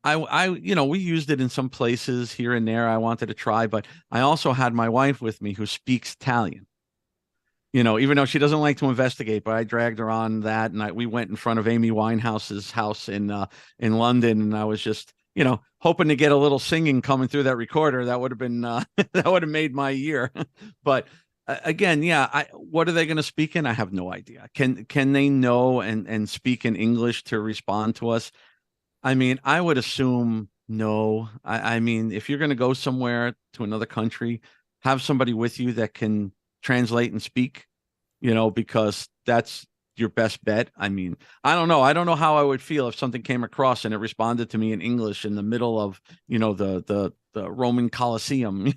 we used it in some places here and there. I wanted to try, but I also had my wife with me who speaks Italian. Even though she doesn't like to investigate, but I dragged her on that, and we went in front of Amy Winehouse's house in London, and I was just hoping to get a little singing coming through that recorder. That would have been that would have made my year. But again, yeah, what are they going to speak in? I have no idea. Can they know and speak in English to respond to us? I mean, I would assume no. I mean, if you're going to go somewhere to another country, have somebody with you that can translate and speak, because that's your best bet. I mean, I don't know. I don't know how I would feel if something came across and it responded to me in English in the middle of, the Roman Colosseum.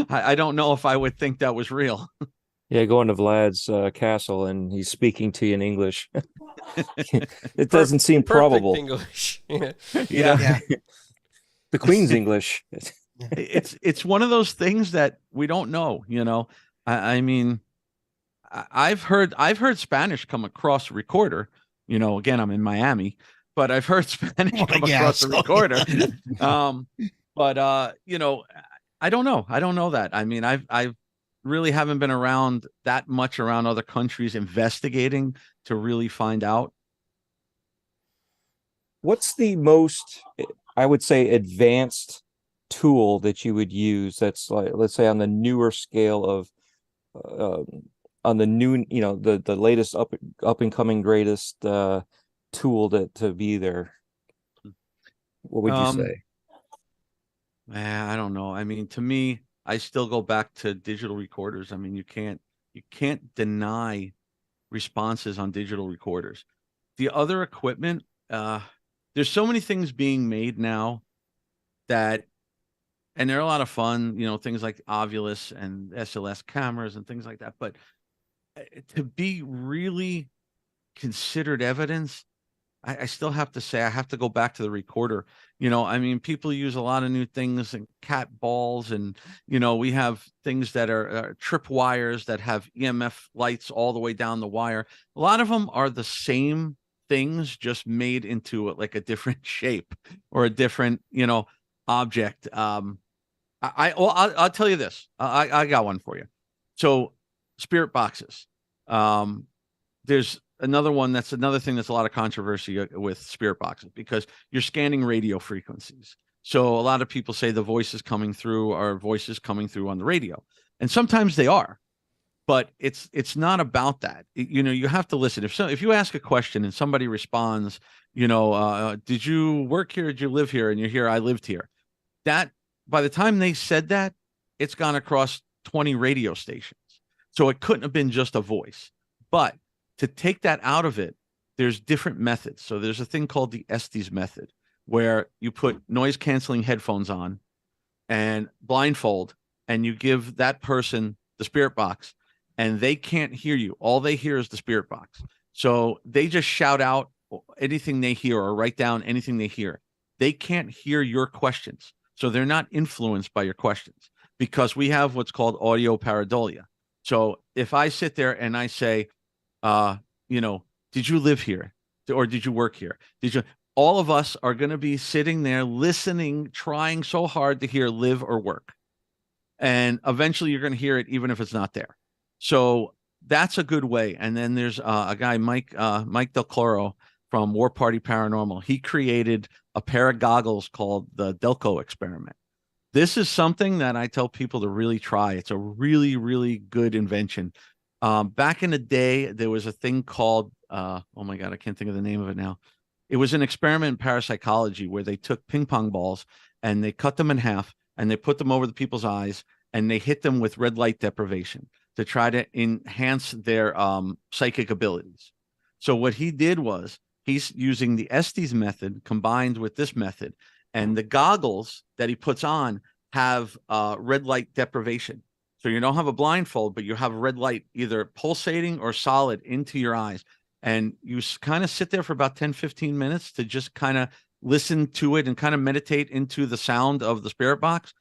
I don't know if I would think that was real. Yeah, going to Vlad's castle and he's speaking to you in English. It doesn't Perfect, seem perfect probable. English. Yeah. You know, Yeah. the Queen's English. Yeah. It's one of those things that we don't know, I mean, I've heard Spanish come across a recorder. Again, I'm in Miami, but I've heard Spanish Well, come yeah. across a So, recorder. yeah. But I don't know. I don't know that. I mean, I've really haven't been around that much around other countries investigating to really find out. What's the most, I would say, advanced tool that you would use that's like, let's say, on the newer scale of, uh, on the new, the latest up and coming greatest tool to be there? What would you Um, say? I don't know. I mean, to me, I still go back to digital recorders. I mean, you can't deny responses on digital recorders. The other equipment, there's so many things being made now that, and they're a lot of fun, things like Ovulus and SLS cameras and things like that. But to be really considered evidence, I still have to say I have to go back to the recorder. I mean, people use a lot of new things and cat balls, and we have things that are trip wires that have EMF lights all the way down the wire. A lot of them are the same things, just made into like a different shape or a different object. Well, I'll tell you this. I got one for you. So, spirit boxes. Um, there's another one that's another thing that's a lot of controversy with spirit boxes because you're scanning radio frequencies. So a lot of people say the voices coming through are voices coming through on the radio, and sometimes they are, but it's not about that. You have to listen. If you ask a question and somebody responds, did you work here? Did you live here? And you're here. I lived here. That by the time they said that, it's gone across 20 radio stations. So it couldn't have been just a voice. But to take that out of it, there's different methods. So there's a thing called the Estes method, where you put noise canceling headphones on and blindfold, and you give that person the spirit box, and they can't hear you. All they hear is the spirit box. So they just shout out anything they hear or write down anything they hear. They can't hear your questions. So they're not influenced by your questions because we have what's called audio pareidolia. So if I sit there and I say, uh, did you live here? Or did you work here? All of us are going to be sitting there listening, trying so hard to hear live or work. And eventually you're going to hear it, even if it's not there. So that's a good way. And then there's a guy, Mike Del Cloro from War Party Paranormal. He created a pair of goggles called the Delco experiment. This is something that I tell people to really try. It's a really, really good invention. Back in the day, there was a thing called, oh my God, I can't think of the name of it now. It was an experiment in parapsychology where they took ping pong balls and they cut them in half and they put them over the people's eyes and they hit them with red light deprivation to try to enhance their psychic abilities. So what he did was he's using the Estes method combined with this method, and the goggles that he puts on have red light deprivation. So you don't have a blindfold, but you have red light either pulsating or solid into your eyes. And you kind of sit there for about 10, 15 minutes to just kind of listen to it and kind of meditate into the sound of the spirit box.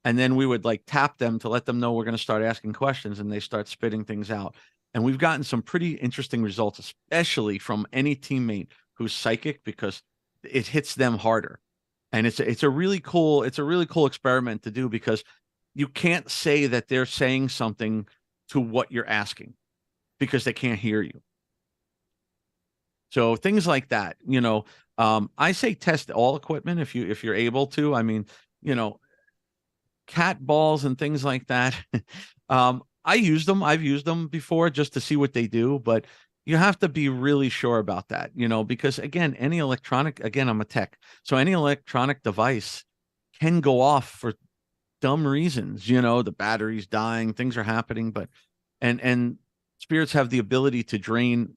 And then we would like tap them to let them know we're going to start asking questions, and they start spitting things out. And we've gotten some pretty interesting results, especially from any teammate who's psychic, because it hits them harder. And it's a really cool experiment to do, because you can't say that they're saying something to what you're asking because they can't hear you. So things like that, I say test all equipment if you're able to. I mean, cat balls and things like that. I use them. I've used them before just to see what they do, but you have to be really sure about that, because again, I'm a tech. So any electronic device can go off for dumb reasons, the battery's dying, things are happening, but and spirits have the ability to drain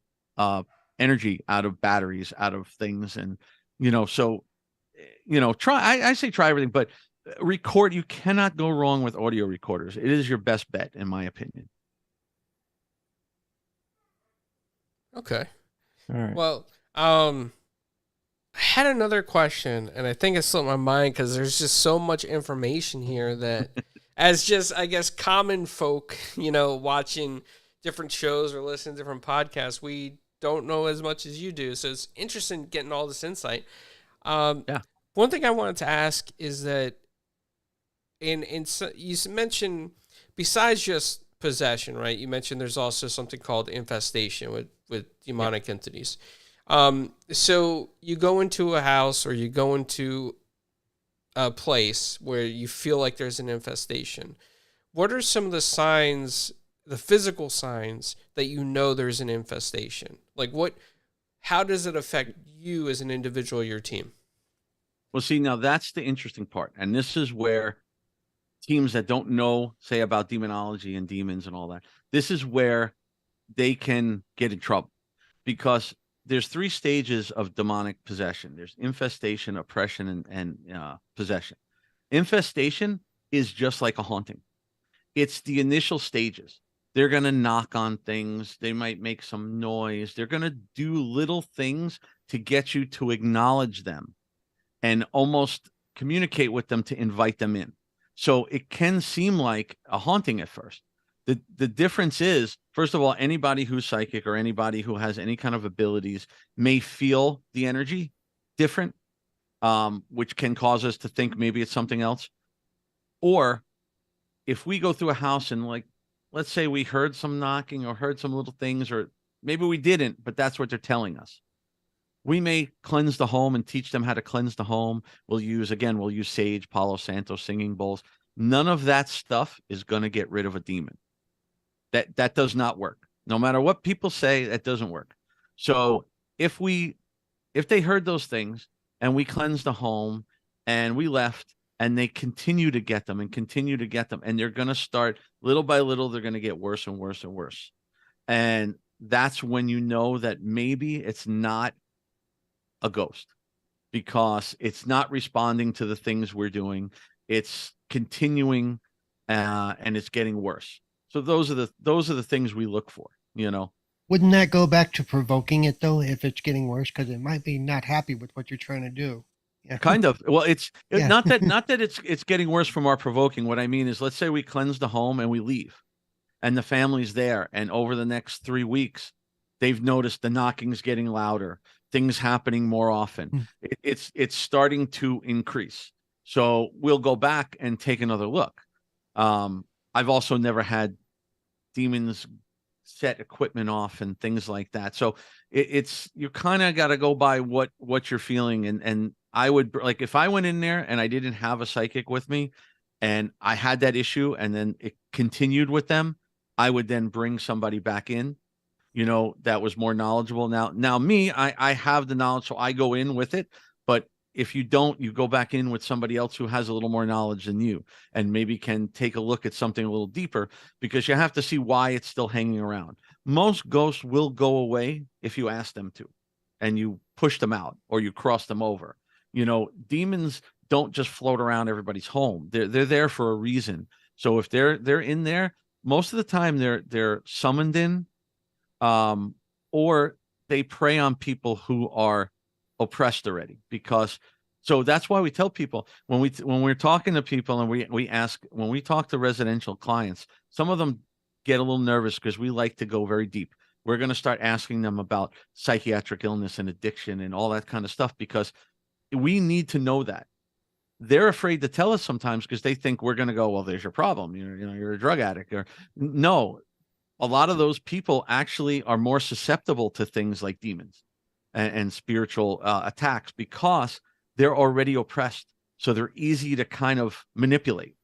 energy out of batteries, out of things, and so I say try everything, but record. You cannot go wrong with audio recorders. It is your best bet, in my opinion. Okay. All right. Well, I had another question, and I think it slipped my mind because there's just so much information here that, as just, I guess, common folk, watching different shows or listening to different podcasts, we don't know as much as you do. So it's interesting getting all this insight. Yeah. One thing I wanted to ask is that you mentioned, besides just possession, right? You mentioned there's also something called infestation with demonic entities. So you go into a house or you go into a place where you feel like there's an infestation. What are some of the signs, the physical signs that there's an infestation? Like how does it affect you as an individual, your team? Well, see, now that's the interesting part. And this is where teams that don't know, say, about demonology and demons and all that, this is where they can get in trouble, because there's 3 stages of demonic possession. There's infestation, oppression, and possession. Infestation is just like a haunting. It's the initial stages. They're going to knock on things. They might make some noise. They're going to do little things to get you to acknowledge them and almost communicate with them to invite them in. So it can seem like a haunting at first. The difference is, first of all, anybody who's psychic or anybody who has any kind of abilities may feel the energy different, which can cause us to think maybe it's something else. Or if we go through a house and, like, let's say we heard some knocking or heard some little things, or maybe we didn't, but that's what they're telling us. We may cleanse the home and teach them how to cleanse the home. We'll use sage, Palo Santo, singing bowls. None of that stuff is going to get rid of a demon. That does not work. No matter what people say, that doesn't work. So if they heard those things and we cleansed the home and we left, and they continue to get them and continue to get them, and they're going to start little by little, they're going to get worse and worse and worse. And that's when you know that maybe it's not a ghost, because it's not responding to the things we're doing. It's continuing, and it's getting worse. So those are the things we look for, Wouldn't that go back to provoking it though, if it's getting worse? Because it might be not happy with what you're trying to do. Yeah. Kind of. Well, Yeah. not that it's getting worse from our provoking. What I mean is, let's say we cleanse the home and we leave, and the family's there, and over the next 3 weeks, they've noticed the knocking's getting louder, things happening more often. It's starting to increase. So we'll go back and take another look. I've also never had demons set equipment off and things like that. So it's you kind of got to go by what you're feeling. And I would, like, if I went in there and I didn't have a psychic with me and I had that issue and then it continued with them, I would then bring somebody back in, that was more knowledgeable. Now me, I have the knowledge, so I go in with it. But if you don't, you go back in with somebody else who has a little more knowledge than you and maybe can take a look at something a little deeper, because you have to see why it's still hanging around. Most ghosts will go away if you ask them to, and you push them out or you cross them over. Demons don't just float around everybody's home. They're there for a reason. So if they're in there, most of the time they're summoned in, or they prey on people who are oppressed already. So that's why we tell people when we're talking to people and we ask, when we talk to residential clients, some of them get a little nervous because we like to go very deep. We're going to start asking them about psychiatric illness and addiction and all that kind of stuff, because we need to know that. They're afraid to tell us sometimes because they think we're going to go, well, there's your problem. You're a drug addict. Or no, a lot of those people actually are more susceptible to things like demons and spiritual attacks, because they're already oppressed. So they're easy to kind of manipulate,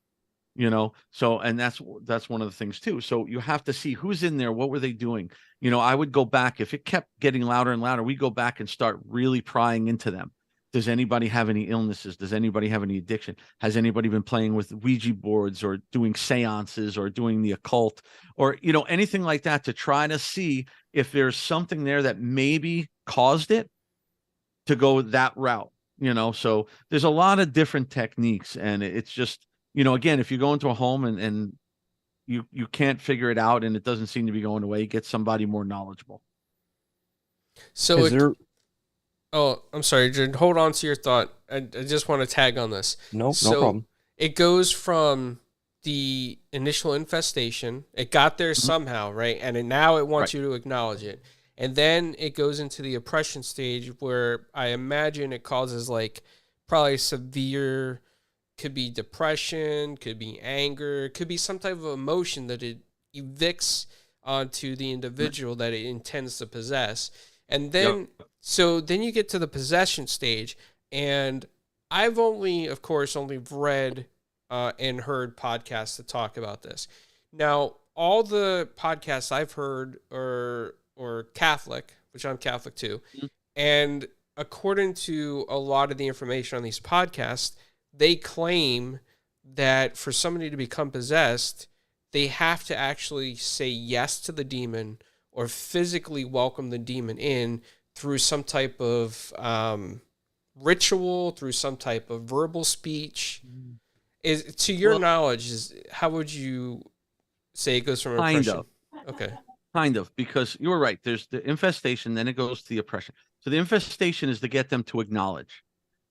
so, and that's one of the things too. So you have to see who's in there. What were they doing? I would go back if it kept getting louder and louder. We go back and start really prying into them. Does anybody have any illnesses? Does anybody have any addiction? Has anybody been playing with Ouija boards or doing seances or doing the occult or, anything like that, to try to see if there's something there that maybe caused it to go that route, So there's a lot of different techniques, and it's just, again, if you go into a home and you can't figure it out and it doesn't seem to be going away, get somebody more knowledgeable. So Is there? oh, I'm sorry, Jared. Hold on to your thought. I just want to tag on this. No, no So problem. it goes from the initial infestation. It got there Mhm. somehow, right? Now it Right. wants you to acknowledge it. And then it goes into the oppression stage where I imagine it causes like probably severe, could be depression, could be anger, could be some type of emotion that it evicts onto the individual that it intends to possess. And Yep. then, so then you get to the possession stage. And I've only, of course, only read and heard podcasts that talk about this. Now, all the podcasts I've heard are Catholic, which I'm Catholic too. Mhm. And according to a lot of the information on these podcasts, they claim that for somebody to become possessed, they have to actually say yes to the demon or physically welcome the demon in through some type of ritual, through some type of verbal speech. Is to your Well, knowledge, is how would you say it goes from kind oppression? of. Okay. Kind of, because you were right. There's the infestation, then it goes to the oppression. So the infestation is to get them to acknowledge.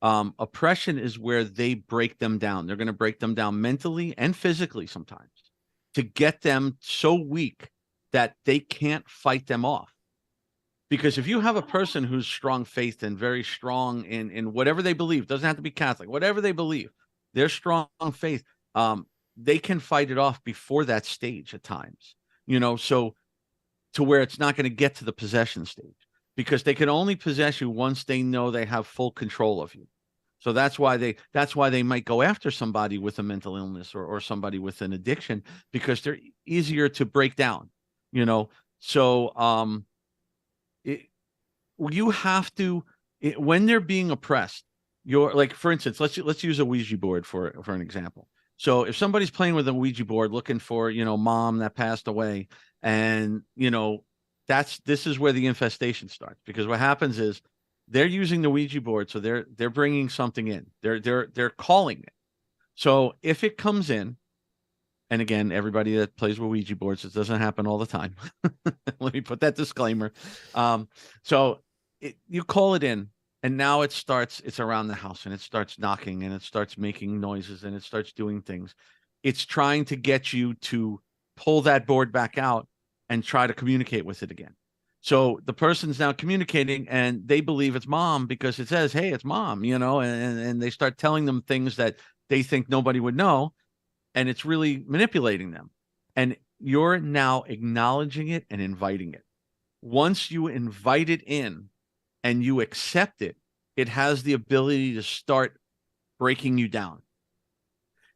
Oppression is where they break them down. They're going to break them down mentally and physically sometimes to get them so weak that they can't fight them off. Because if you have a person who's strong faith and very strong in whatever they believe, doesn't have to be Catholic, whatever they believe, they're strong faith, they can fight it off before that stage at times. So to where it's not going to get to the possession stage, because they can only possess you once they know they have full control of you. So that's why they might go after somebody with a mental illness or somebody with an addiction, because they're easier to break down, you know. So it, you have to when they're being oppressed, you're like, for instance, let's use a Ouija board for an example. So if somebody's playing with a Ouija board looking for, mom that passed away, and this is where the infestation starts, because what happens is they're using the Ouija board, so they're bringing something in. They're calling it. So if it comes in, and again, everybody that plays with Ouija boards, it doesn't happen all the time. Let me put that disclaimer. So you call it in, and now it's around the house, and it starts knocking, and it starts making noises, and it starts doing things. It's trying to get you to pull that board back out and try to communicate with it again. So the person's now communicating, and they believe it's mom because it says, "Hey, it's mom," and they start telling them things that they think nobody would know, and it's really manipulating them. And you're now acknowledging it and inviting it. Once you invite it in and you accept it, it has the ability to start breaking you down.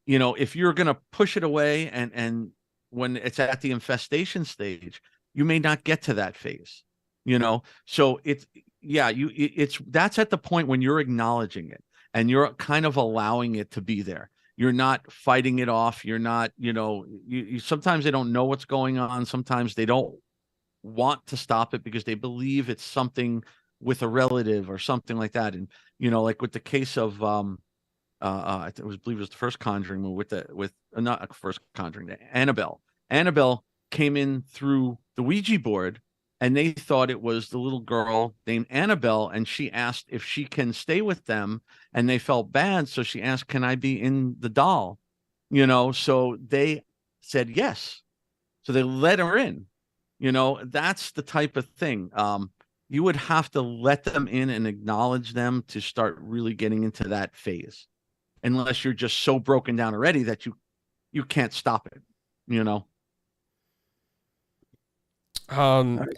If you're going to push it away, and when it's at the infestation stage, you may not get to that phase. So that's at the point when you're acknowledging it and you're kind of allowing it to be there. You're not fighting it off. You're not, sometimes they don't know what's going on. Sometimes they don't want to stop it because they believe it's something with a relative or something like that. And, like with the case of, I believe it was the first Conjuring movie with not first Conjuring, Annabelle. Annabelle came in through the Ouija board, and they thought it was the little girl named Annabelle, and she asked if she can stay with them, and they felt bad, so she asked, "Can I be in the doll?" So they said yes. So they let her in. That's the type of thing. You would have to let them in and acknowledge them to start really getting into that phase, unless you're just so broken down already that you can't stop it. Um.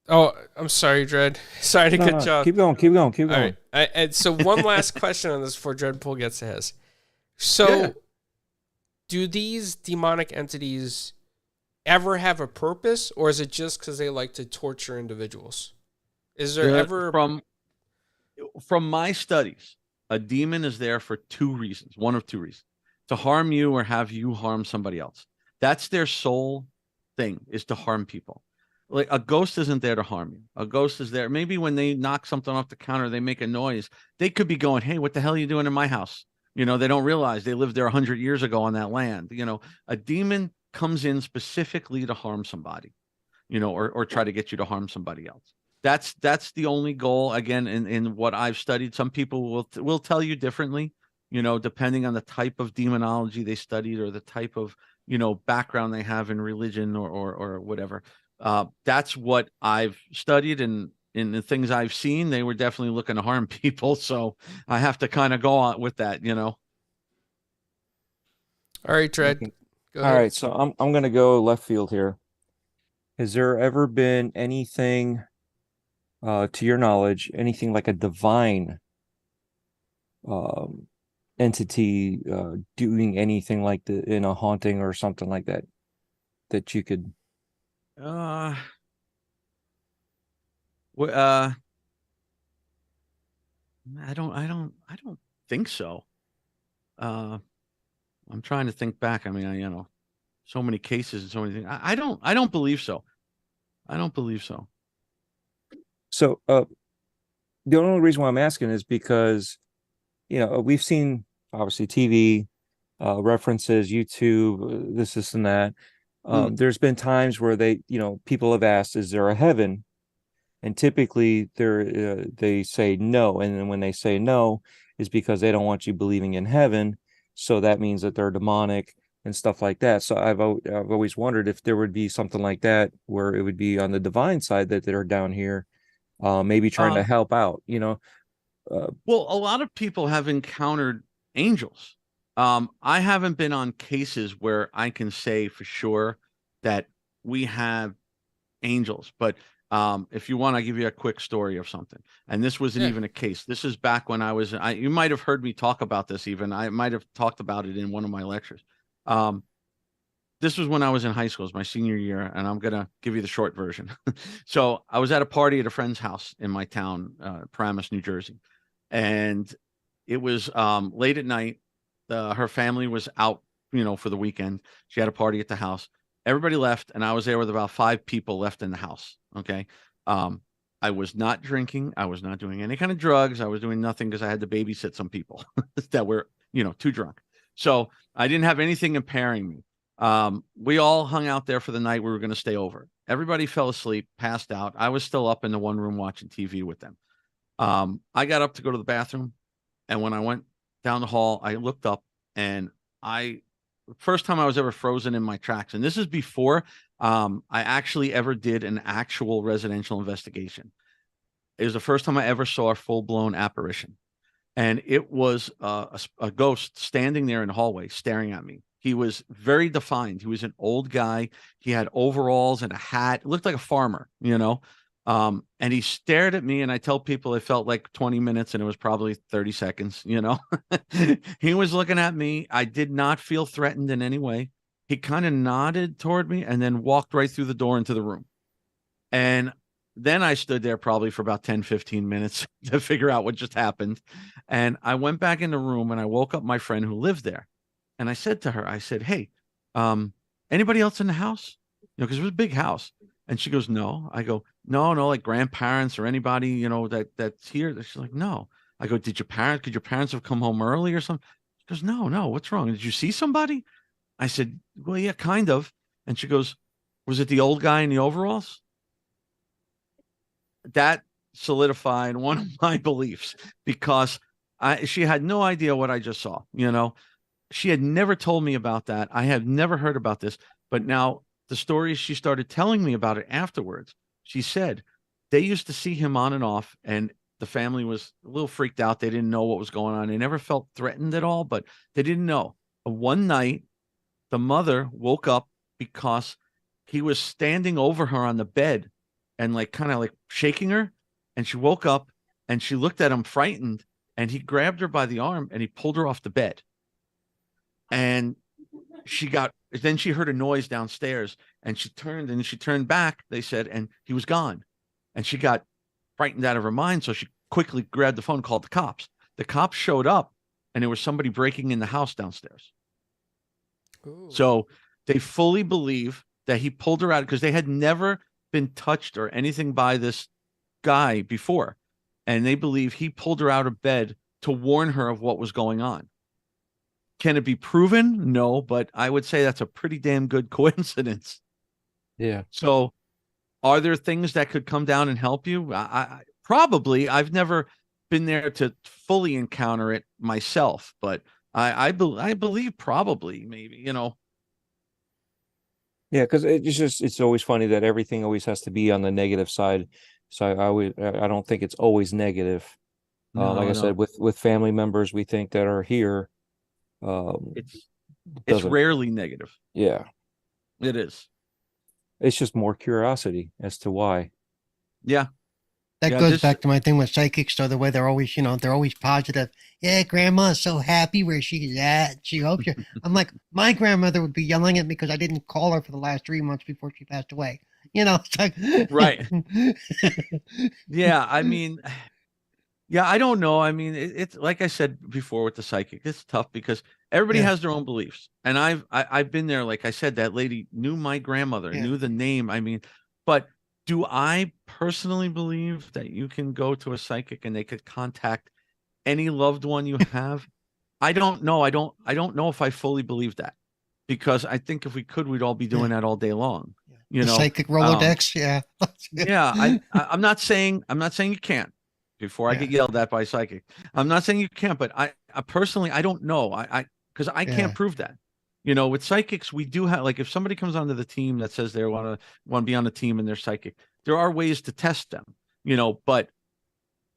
Oh, I'm sorry, Dread. Sorry to No, cut no, you off. keep going, keep going, keep All going. right. And so one last question on this before Dreadpool gets to his. So, Yeah. do these demonic entities ever have a purpose, or is it just because they like to torture individuals? Is there ever From my studies, a demon is there for two reasons, one of two reasons: to harm you or have you harm somebody else. That's their sole thing, is to harm people. Like, a ghost isn't there to harm you. A ghost is there. Maybe when they knock something off the counter, they make a noise. They could be going, "Hey, what the hell are you doing in my house?" They don't realize they lived there 100 years ago on that land. A demon comes in specifically to harm somebody, or try to get you to harm somebody else. That's the only goal. Again, in what I've studied, some people will tell you differently, depending on the type of demonology they studied or the type of, background they have in religion or whatever. That's what I've studied, and in the things I've seen, they were definitely looking to harm people. So I have to kind of go on with that. All right, Dred, go All ahead. right, so I'm gonna go left field here. Has there ever been anything, to your knowledge, anything like a divine um, entity doing anything like in a haunting or something like that that you could? Uh, wh- uh, I don't think so. Uh, I'm trying to think back. I mean, so many cases and so many things. I don't believe so. I don't believe so. So, the only reason why I'm asking is because, we've seen obviously TV references, YouTube, this and that. Mm, There's been times where people have asked, "Is there a heaven?" And typically they say no, and then when they say no, is because they don't want you believing in heaven. So that means that they're demonic and stuff like that. So I've always wondered if there would be something like that where it would be on the divine side that they're down here, maybe trying to uh, help out. well, a lot of people have encountered angels. I haven't been on cases where I can say for sure that we have angels, but if you want, I'll give you a quick story of something. And this wasn't Yeah. even a case. This is back when you might have heard me talk about this even. I might have talked about it in one of my lectures. Um, this was when I was in high school, it was my senior year, and I'm gonna give you the short version. So I was at a party at a friend's house in my town, Paramus, New Jersey, and it was late at night. Her family was out, for the weekend. She had a party at the house. Everybody left, and I was there with about 5 people left in the house. Okay. Um, I was not drinking. I was not doing any kind of drugs. I was doing nothing because I had to babysit some people that were, too drunk. So I didn't have anything impairing me. We all hung out there for the night. We were going to stay over. Everybody fell asleep, passed out. I was still up in the one room watching TV with them. I got up to go to the bathroom, and when I went down the hall, I looked up, and I first time I was ever frozen in my tracks. And this is before I actually ever did an actual residential investigation. It was the first time I ever saw a full blown apparition, and it was a ghost standing there in the hallway staring at me. He was very defined. He was an old guy. He had overalls and a hat. It looked like a farmer. And he stared at me, and I tell people it felt like 20 minutes, and it was probably 30 seconds. He was looking at me. I did not feel threatened in any way. He kind of nodded toward me and then walked right through the door into the room. And then I stood there probably for about 10, 15 minutes to figure out what just happened. And I went back in the room, and I woke up my friend who lived there. And I said to her, I said, "Hey, anybody else in the house?" Because it was a big house. And she goes, "No." I go, "No, no, like grandparents or anybody, that's here." She's like, "No." I go, could your parents have come home early or something?" She goes, "No, no, what's wrong? Did you see somebody?" I said, "Well, yeah, kind of." And she goes, "Was it the old guy in the overalls?" That solidified one of my beliefs, because she had no idea what I just saw. She had never told me about that. I had never heard about this, but now the stories she started telling me about it afterwards, she said they used to see him on and off, and the family was a little freaked out. They didn't know what was going on. They never felt threatened at all, but they didn't know. One night, the mother woke up because he was standing over her on the bed and like kind of like shaking her. And she woke up and she looked at him frightened, and he grabbed her by the arm and he pulled her off the bed. And then she heard a noise downstairs, and she turned back, they said, and he was gone. And she got frightened out of her mind. So she quickly grabbed the phone, called the cops. The cops showed up, and there was somebody breaking in the house downstairs. Ooh. So they fully believe that he pulled her out because they had never been touched or anything by this guy before. And they believe he pulled her out of bed to warn her of what was going on. Can it be proven? No, but I would say that's a pretty damn good coincidence. Yeah. So Are there things that could come down and help you? Probably. I've never been there to fully encounter it myself, but I believe probably, maybe, you know. Yeah, because it's always funny that everything always has to be on the negative side. So I don't think it's always negative. Like I No, said, no. with family members we think that are here, It's doesn't. rarely negative. Yeah, It is. it's just more curiosity as to why. Yeah. That Yeah, goes this back to my thing with psychics, though, the way they're always, they're always positive. Yeah, grandma's so happy where she's at. She hopes you. I'm like, my grandmother would be yelling at me because I didn't call her for the last 3 months before she passed away. It's like, right. Yeah, I mean, yeah, I don't know. I mean, it's like I said before with the psychic, it's tough because everybody Yeah. has their own beliefs. And I've been there. Like I said, that lady knew my grandmother, Yeah. knew the name. I mean, but do I personally believe that you can go to a psychic and they could contact any loved one you have? I don't know. I don't know if I fully believe that, because I think if we could, we'd all be doing that all day long. You The know, psychic Rolodex. Yeah. yeah, I'm not saying you can't. Before I Yeah. get yelled at by psychic, I'm not saying you can't, but I personally I don't know. Because I can't Yeah. prove that. With psychics, we do have, like, if somebody comes onto the team that says they want to be on the team and they're psychic, there are ways to test them. But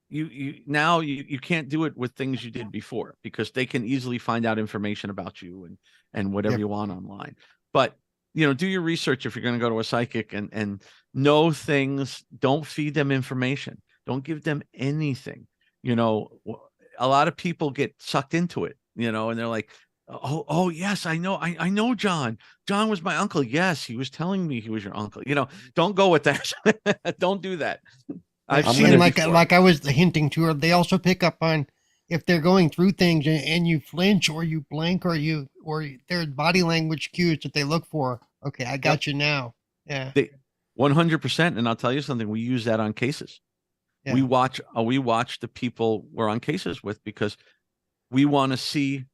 you can't do it with things you did before, because they can easily find out information about you and whatever Yep. you want online. But do your research if you're going to go to a psychic, and know things. Don't feed them information. Don't give them anything. A lot of people get sucked into it, and they're like, oh yes, I know, I know John. John was my uncle. Yes, he was telling me he was your uncle. Don't go with that. Don't do that. I've Yeah. seen And it like before. like I was hinting to her, they also pick up on if they're going through things and you flinch or you blink or there's body language cues that they look for. Okay, I got you now. Yeah. They 100%. And I'll tell you something. We use that on cases. We Yeah. watch the people we're on cases with, because we want to see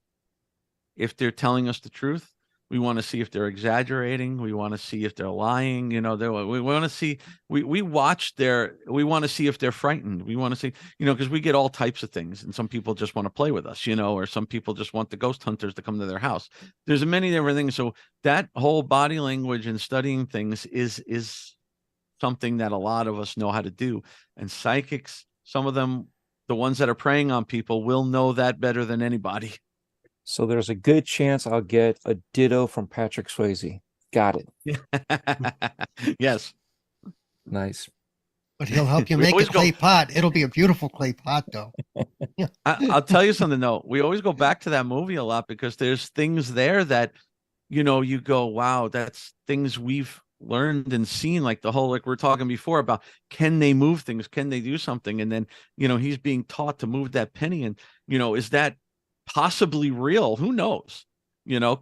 if they're telling us the truth. We want to see if they're exaggerating. We want to see if they're lying. We want to see. We watch we want to see if they're frightened. We want to see, because we get all types of things, and some people just want to play with us, or some people just want the ghost hunters to come to their house. There's many different things. So that whole body language and studying things is something that a lot of us know how to do. And psychics, some of them, the ones that are preying on people, will know that better than anybody. So there's a good chance I'll get a ditto from Patrick Swayze. Got it. Yes. Nice. But he'll help you We make a always go- clay pot. It'll be a beautiful clay pot, though. I'll tell you something, though. We always go back to that movie a lot, because there's things there that, you go, wow, that's things we've learned and seen, like the whole, like we're talking before about, can they move things? Can they do something? And then, he's being taught to move that penny. And, is that possibly real? Who knows?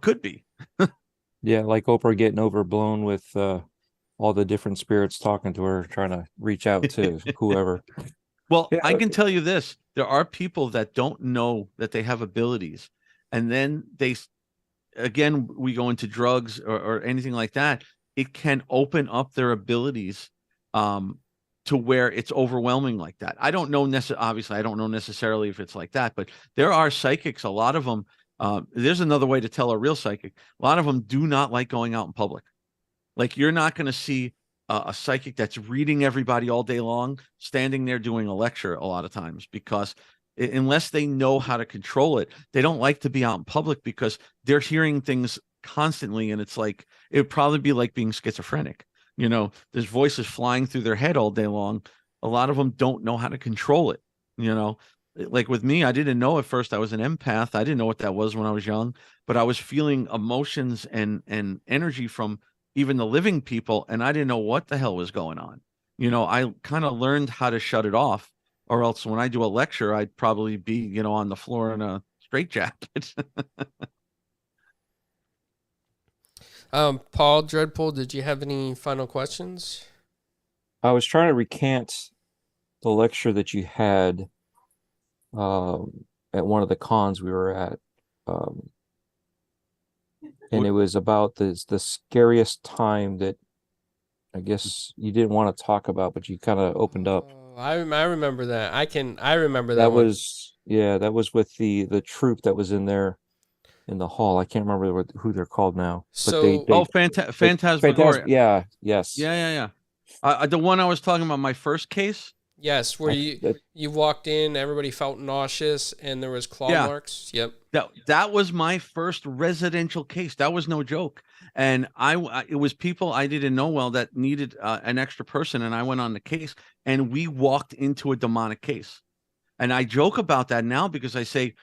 Could be. Yeah, like Oprah getting overblown with all the different spirits talking to her, trying to reach out to whoever. Well, Yeah. I can tell you this. There are people that don't know that they have abilities. And then again, we go into drugs or anything like that. It can open up their abilities to where it's overwhelming like that. I don't know obviously, I don't know necessarily if it's like that, but there are psychics, a lot of them. There's another way to tell a real psychic. A lot of them do not like going out in public. Like, you're not going to see a psychic that's reading everybody all day long, standing there doing a lecture a lot of times, because unless they know how to control it, they don't like to be out in public, because they're hearing things constantly. And it's like, it would probably be like being schizophrenic. There's voices flying through their head all day long. A lot of them don't know how to control it. Like with me, I didn't know at first I was an empath. I didn't know what that was when I was young, but I was feeling emotions and energy from even the living people, and I didn't know what the hell was going on. I kind of learned how to shut it off, or else when I do a lecture, I'd probably be, on the floor in a straitjacket. Paul Dreadpool, did you have any final questions? I was trying to recant the lecture that you had at one of the cons we were at. And it was about the scariest time that I guess you didn't want to talk about, but you kind of opened up. Oh, I remember that. I remember that That one. was that was with the troop that was in there in the hall. I can't remember who they're called now, but So Oh, they Phantasmagoria. yeah, yes. Yeah, yeah, yeah. The one I was talking about, my first case. yes, where I, that, you walked in, everybody felt nauseous, and there was claw Yeah, marks. Yep. that was my first residential case. That was no joke. And it was people I didn't know well that needed an extra person, and I went on the case, and we walked into a demonic case. And I joke about that now because I say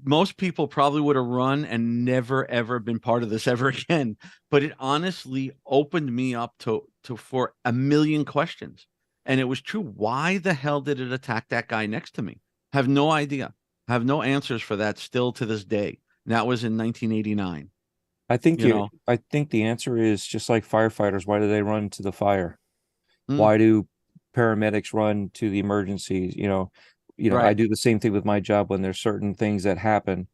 most people probably would have run and never ever been part of this ever again. But it honestly opened me up to for a million questions. And it was true. Why the hell did it attack that guy next to me? Have no idea. Have no answers for that still to this day. And that was in 1989. You know, I think the answer is just like firefighters. Why do they run to the fire? Mm, Why do paramedics run to the emergencies? I right, do the same thing with my job when there's certain things that happen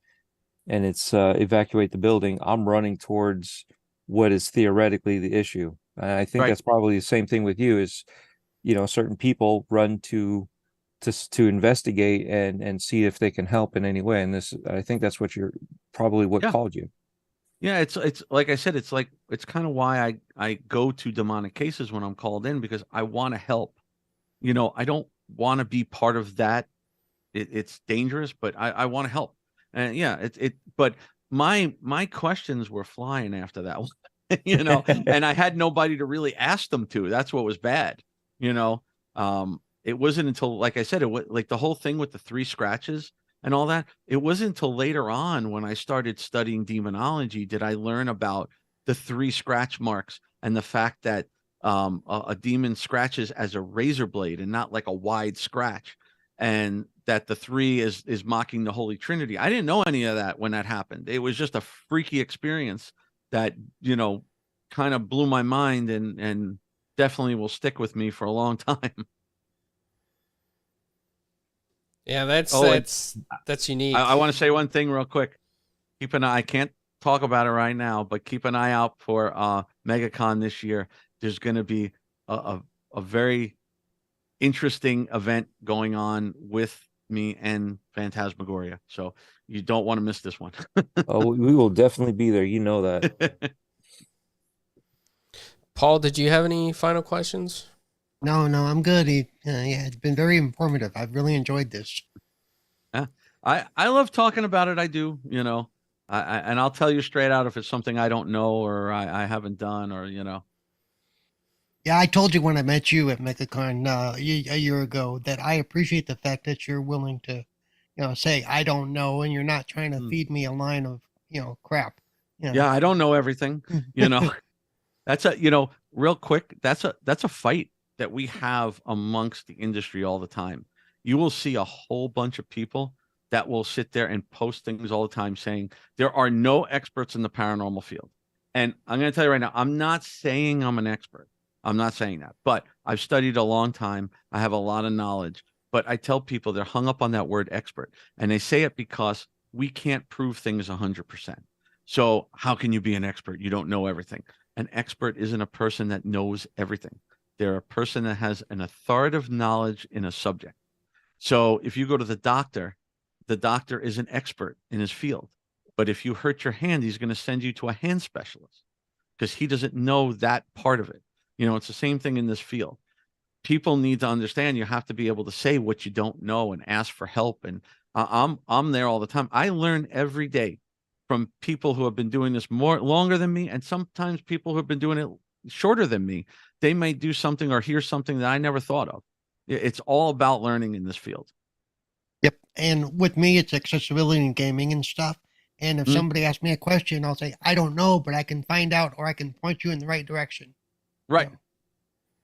and it's evacuate the building. I'm running towards what is theoretically the issue. And I think right. that's probably the same thing with you is, certain people run to investigate and see if they can help in any way. And I think that's probably what Yeah. called you. Yeah, it's like I said, it's kind of why I go to demonic cases when I'm called in because I want to help. I don't want to be part of that. It's dangerous, but I want to help. And yeah, but my questions were flying after that one, and I had nobody to really ask them to. That's what was bad, you know. It wasn't until, like I said, it was like the whole thing with the 3 scratches and all that. It wasn't until later on when I started studying demonology did I learn about the 3 scratch marks and the fact that a demon scratches as a razor blade and not like a wide scratch, and that the 3 is mocking the Holy Trinity. I didn't know any of that when that happened. It was just a freaky experience that kind of blew my mind and definitely will stick with me for a long time. Yeah, that's Oh, and that's I unique. want to say one thing real quick. Keep an eye. I can't talk about it right now, but keep an eye out for MegaCon this year. There's going to be a very interesting event going on with me and Phantasmagoria. So you don't want to miss this one. Oh, we will definitely be there. You know that. Paul, did you have any final questions? No, no, I'm good. Yeah, it's been very informative. I've really enjoyed this. Yeah. I love talking about it. I do, and I'll tell you straight out if it's something I don't know or I haven't done or. Yeah, I told you when I met you at MegaCon a year ago that I appreciate the fact that you're willing to, say I don't know, and you're not trying to Mm. feed me a line of, crap. Yeah, I don't know everything. You know, that's real quick. That's a fight that we have amongst the industry all the time. You will see a whole bunch of people that will sit there and post things all the time saying there are no experts in the paranormal field. And I'm going to tell you right now, I'm not saying I'm an expert. I'm not saying that, but I've studied a long time. I have a lot of knowledge, but I tell people they're hung up on that word expert, and they say it because we can't prove things 100%. So how can you be an expert? You don't know everything. An expert isn't a person that knows everything. They're a person that has an authoritative knowledge in a subject. So if you go to the doctor is an expert in his field. But if you hurt your hand, he's going to send you to a hand specialist because he doesn't know that part of it. It's the same thing in this field. People need to understand you have to be able to say what you don't know and ask for help. And I'm there all the time. I learn every day from people who have been doing this longer than me, and sometimes people who have been doing it shorter than me. They may do something or hear something that I never thought of. It's all about learning in this field. Yep. And with me, it's accessibility in gaming and stuff. And if Mm, somebody asks me a question, I'll say, I don't know, but I can find out or I can point you in the right direction. right,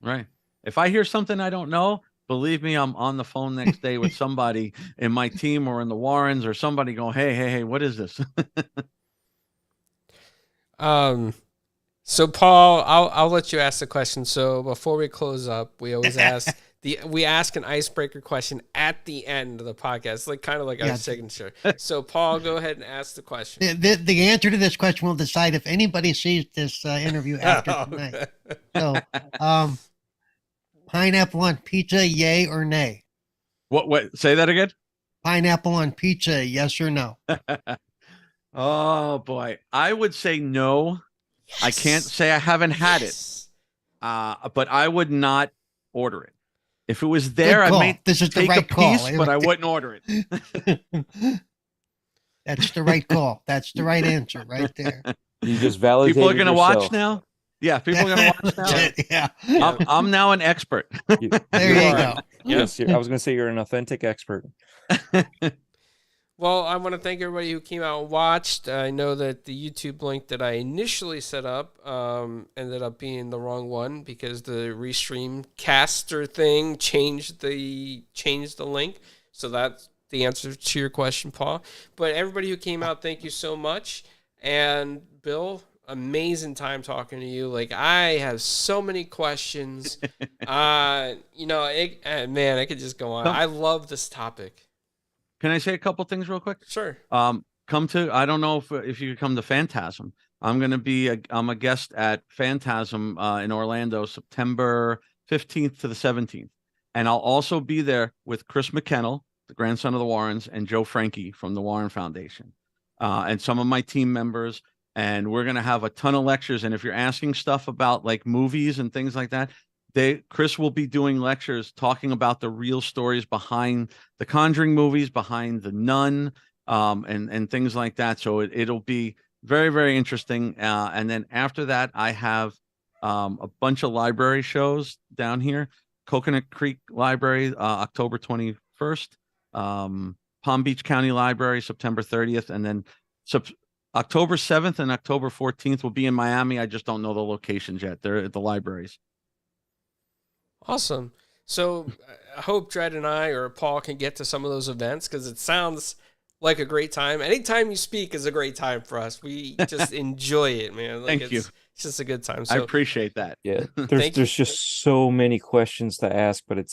right. If I hear something I don't know, believe me, I'm on the phone next day with somebody in my team or in the Warrens or somebody going, hey, what is this? Um, so Paul, I'll let you ask the question. So before we close up, we always ask we ask an icebreaker question at the end of the podcast, like kind of like our signature. So, Paul, go ahead and ask the question. The answer to this question will decide if anybody sees this interview after tonight. So, pineapple on pizza, yay or nay? What? Say that again. Pineapple on pizza, yes or no? Oh boy, I would say no. Yes. I can't say I haven't had it, but I would not order it. If it was there, I may take a piece, but I wouldn't order it. That's the right call. That's the right answer right there. You just validated People are going to yourself. Watch now. Yeah, people are going to watch now. Yeah. I'm now an expert. There you go. Yes, I was going to say you're an authentic expert. Well, I want to thank everybody who came out and watched. I know that the YouTube link that I initially set up ended up being the wrong one because the Restream caster thing changed the link. So that's the answer to your question, Paul. But everybody who came out, thank you so much. And Bill, amazing time talking to you. Like, I have so many questions. Man, I could just go on. I love this topic. Can I say a couple things real quick? Sure. Come to, I don't know if you could come to Phantasm. I'm a guest at Phantasm in Orlando, September 15th to the 17th. And I'll also be there with Chris McKennell, the grandson of the Warrens, and Joe Frankie from the Warren Foundation, and some of my team members. And we're going to have a ton of lectures. And if you're asking stuff about like movies and things like that, Chris will be doing lectures talking about the real stories behind the Conjuring movies, behind the Nun, and things like that. So it'll be very, very interesting. And then after that, I have a bunch of library shows down here. Coconut Creek Library, October 21st. Palm Beach County Library, September 30th. And then October 7th and October 14th will be in Miami. I just don't know the locations yet. They're at the libraries. Awesome. So I hope Dredd and I or Paul can get to some of those events because it sounds like a great time. Anytime you speak is a great time for us. We just enjoy it, man. Like, Thank you. It's just a good time. So I appreciate that. Yeah, there's just so many questions to ask, but it's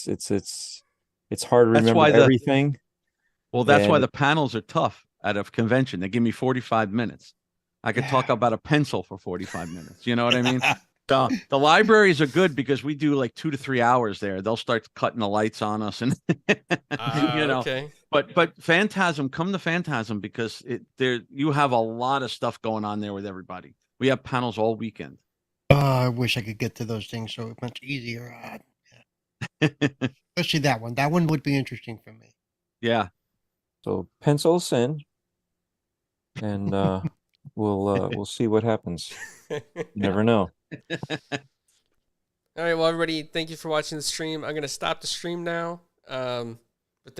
hard to remember everything. That's why the panels are tough at a convention. They give me 45 minutes. I could talk about a pencil for 45 minutes. You know what I mean? The libraries are good because we do like 2 to 3 hours there. They'll start cutting the lights on us, and okay. But Phantasm, come to Phantasm because you have a lot of stuff going on there with everybody. We have panels all weekend. I wish I could get to those things so much easier. Especially that one. That one would be interesting for me. Yeah. So pencil us in, and we'll see what happens. You never know. All right, well, everybody, thank you for watching the stream. I'm going to stop the stream now.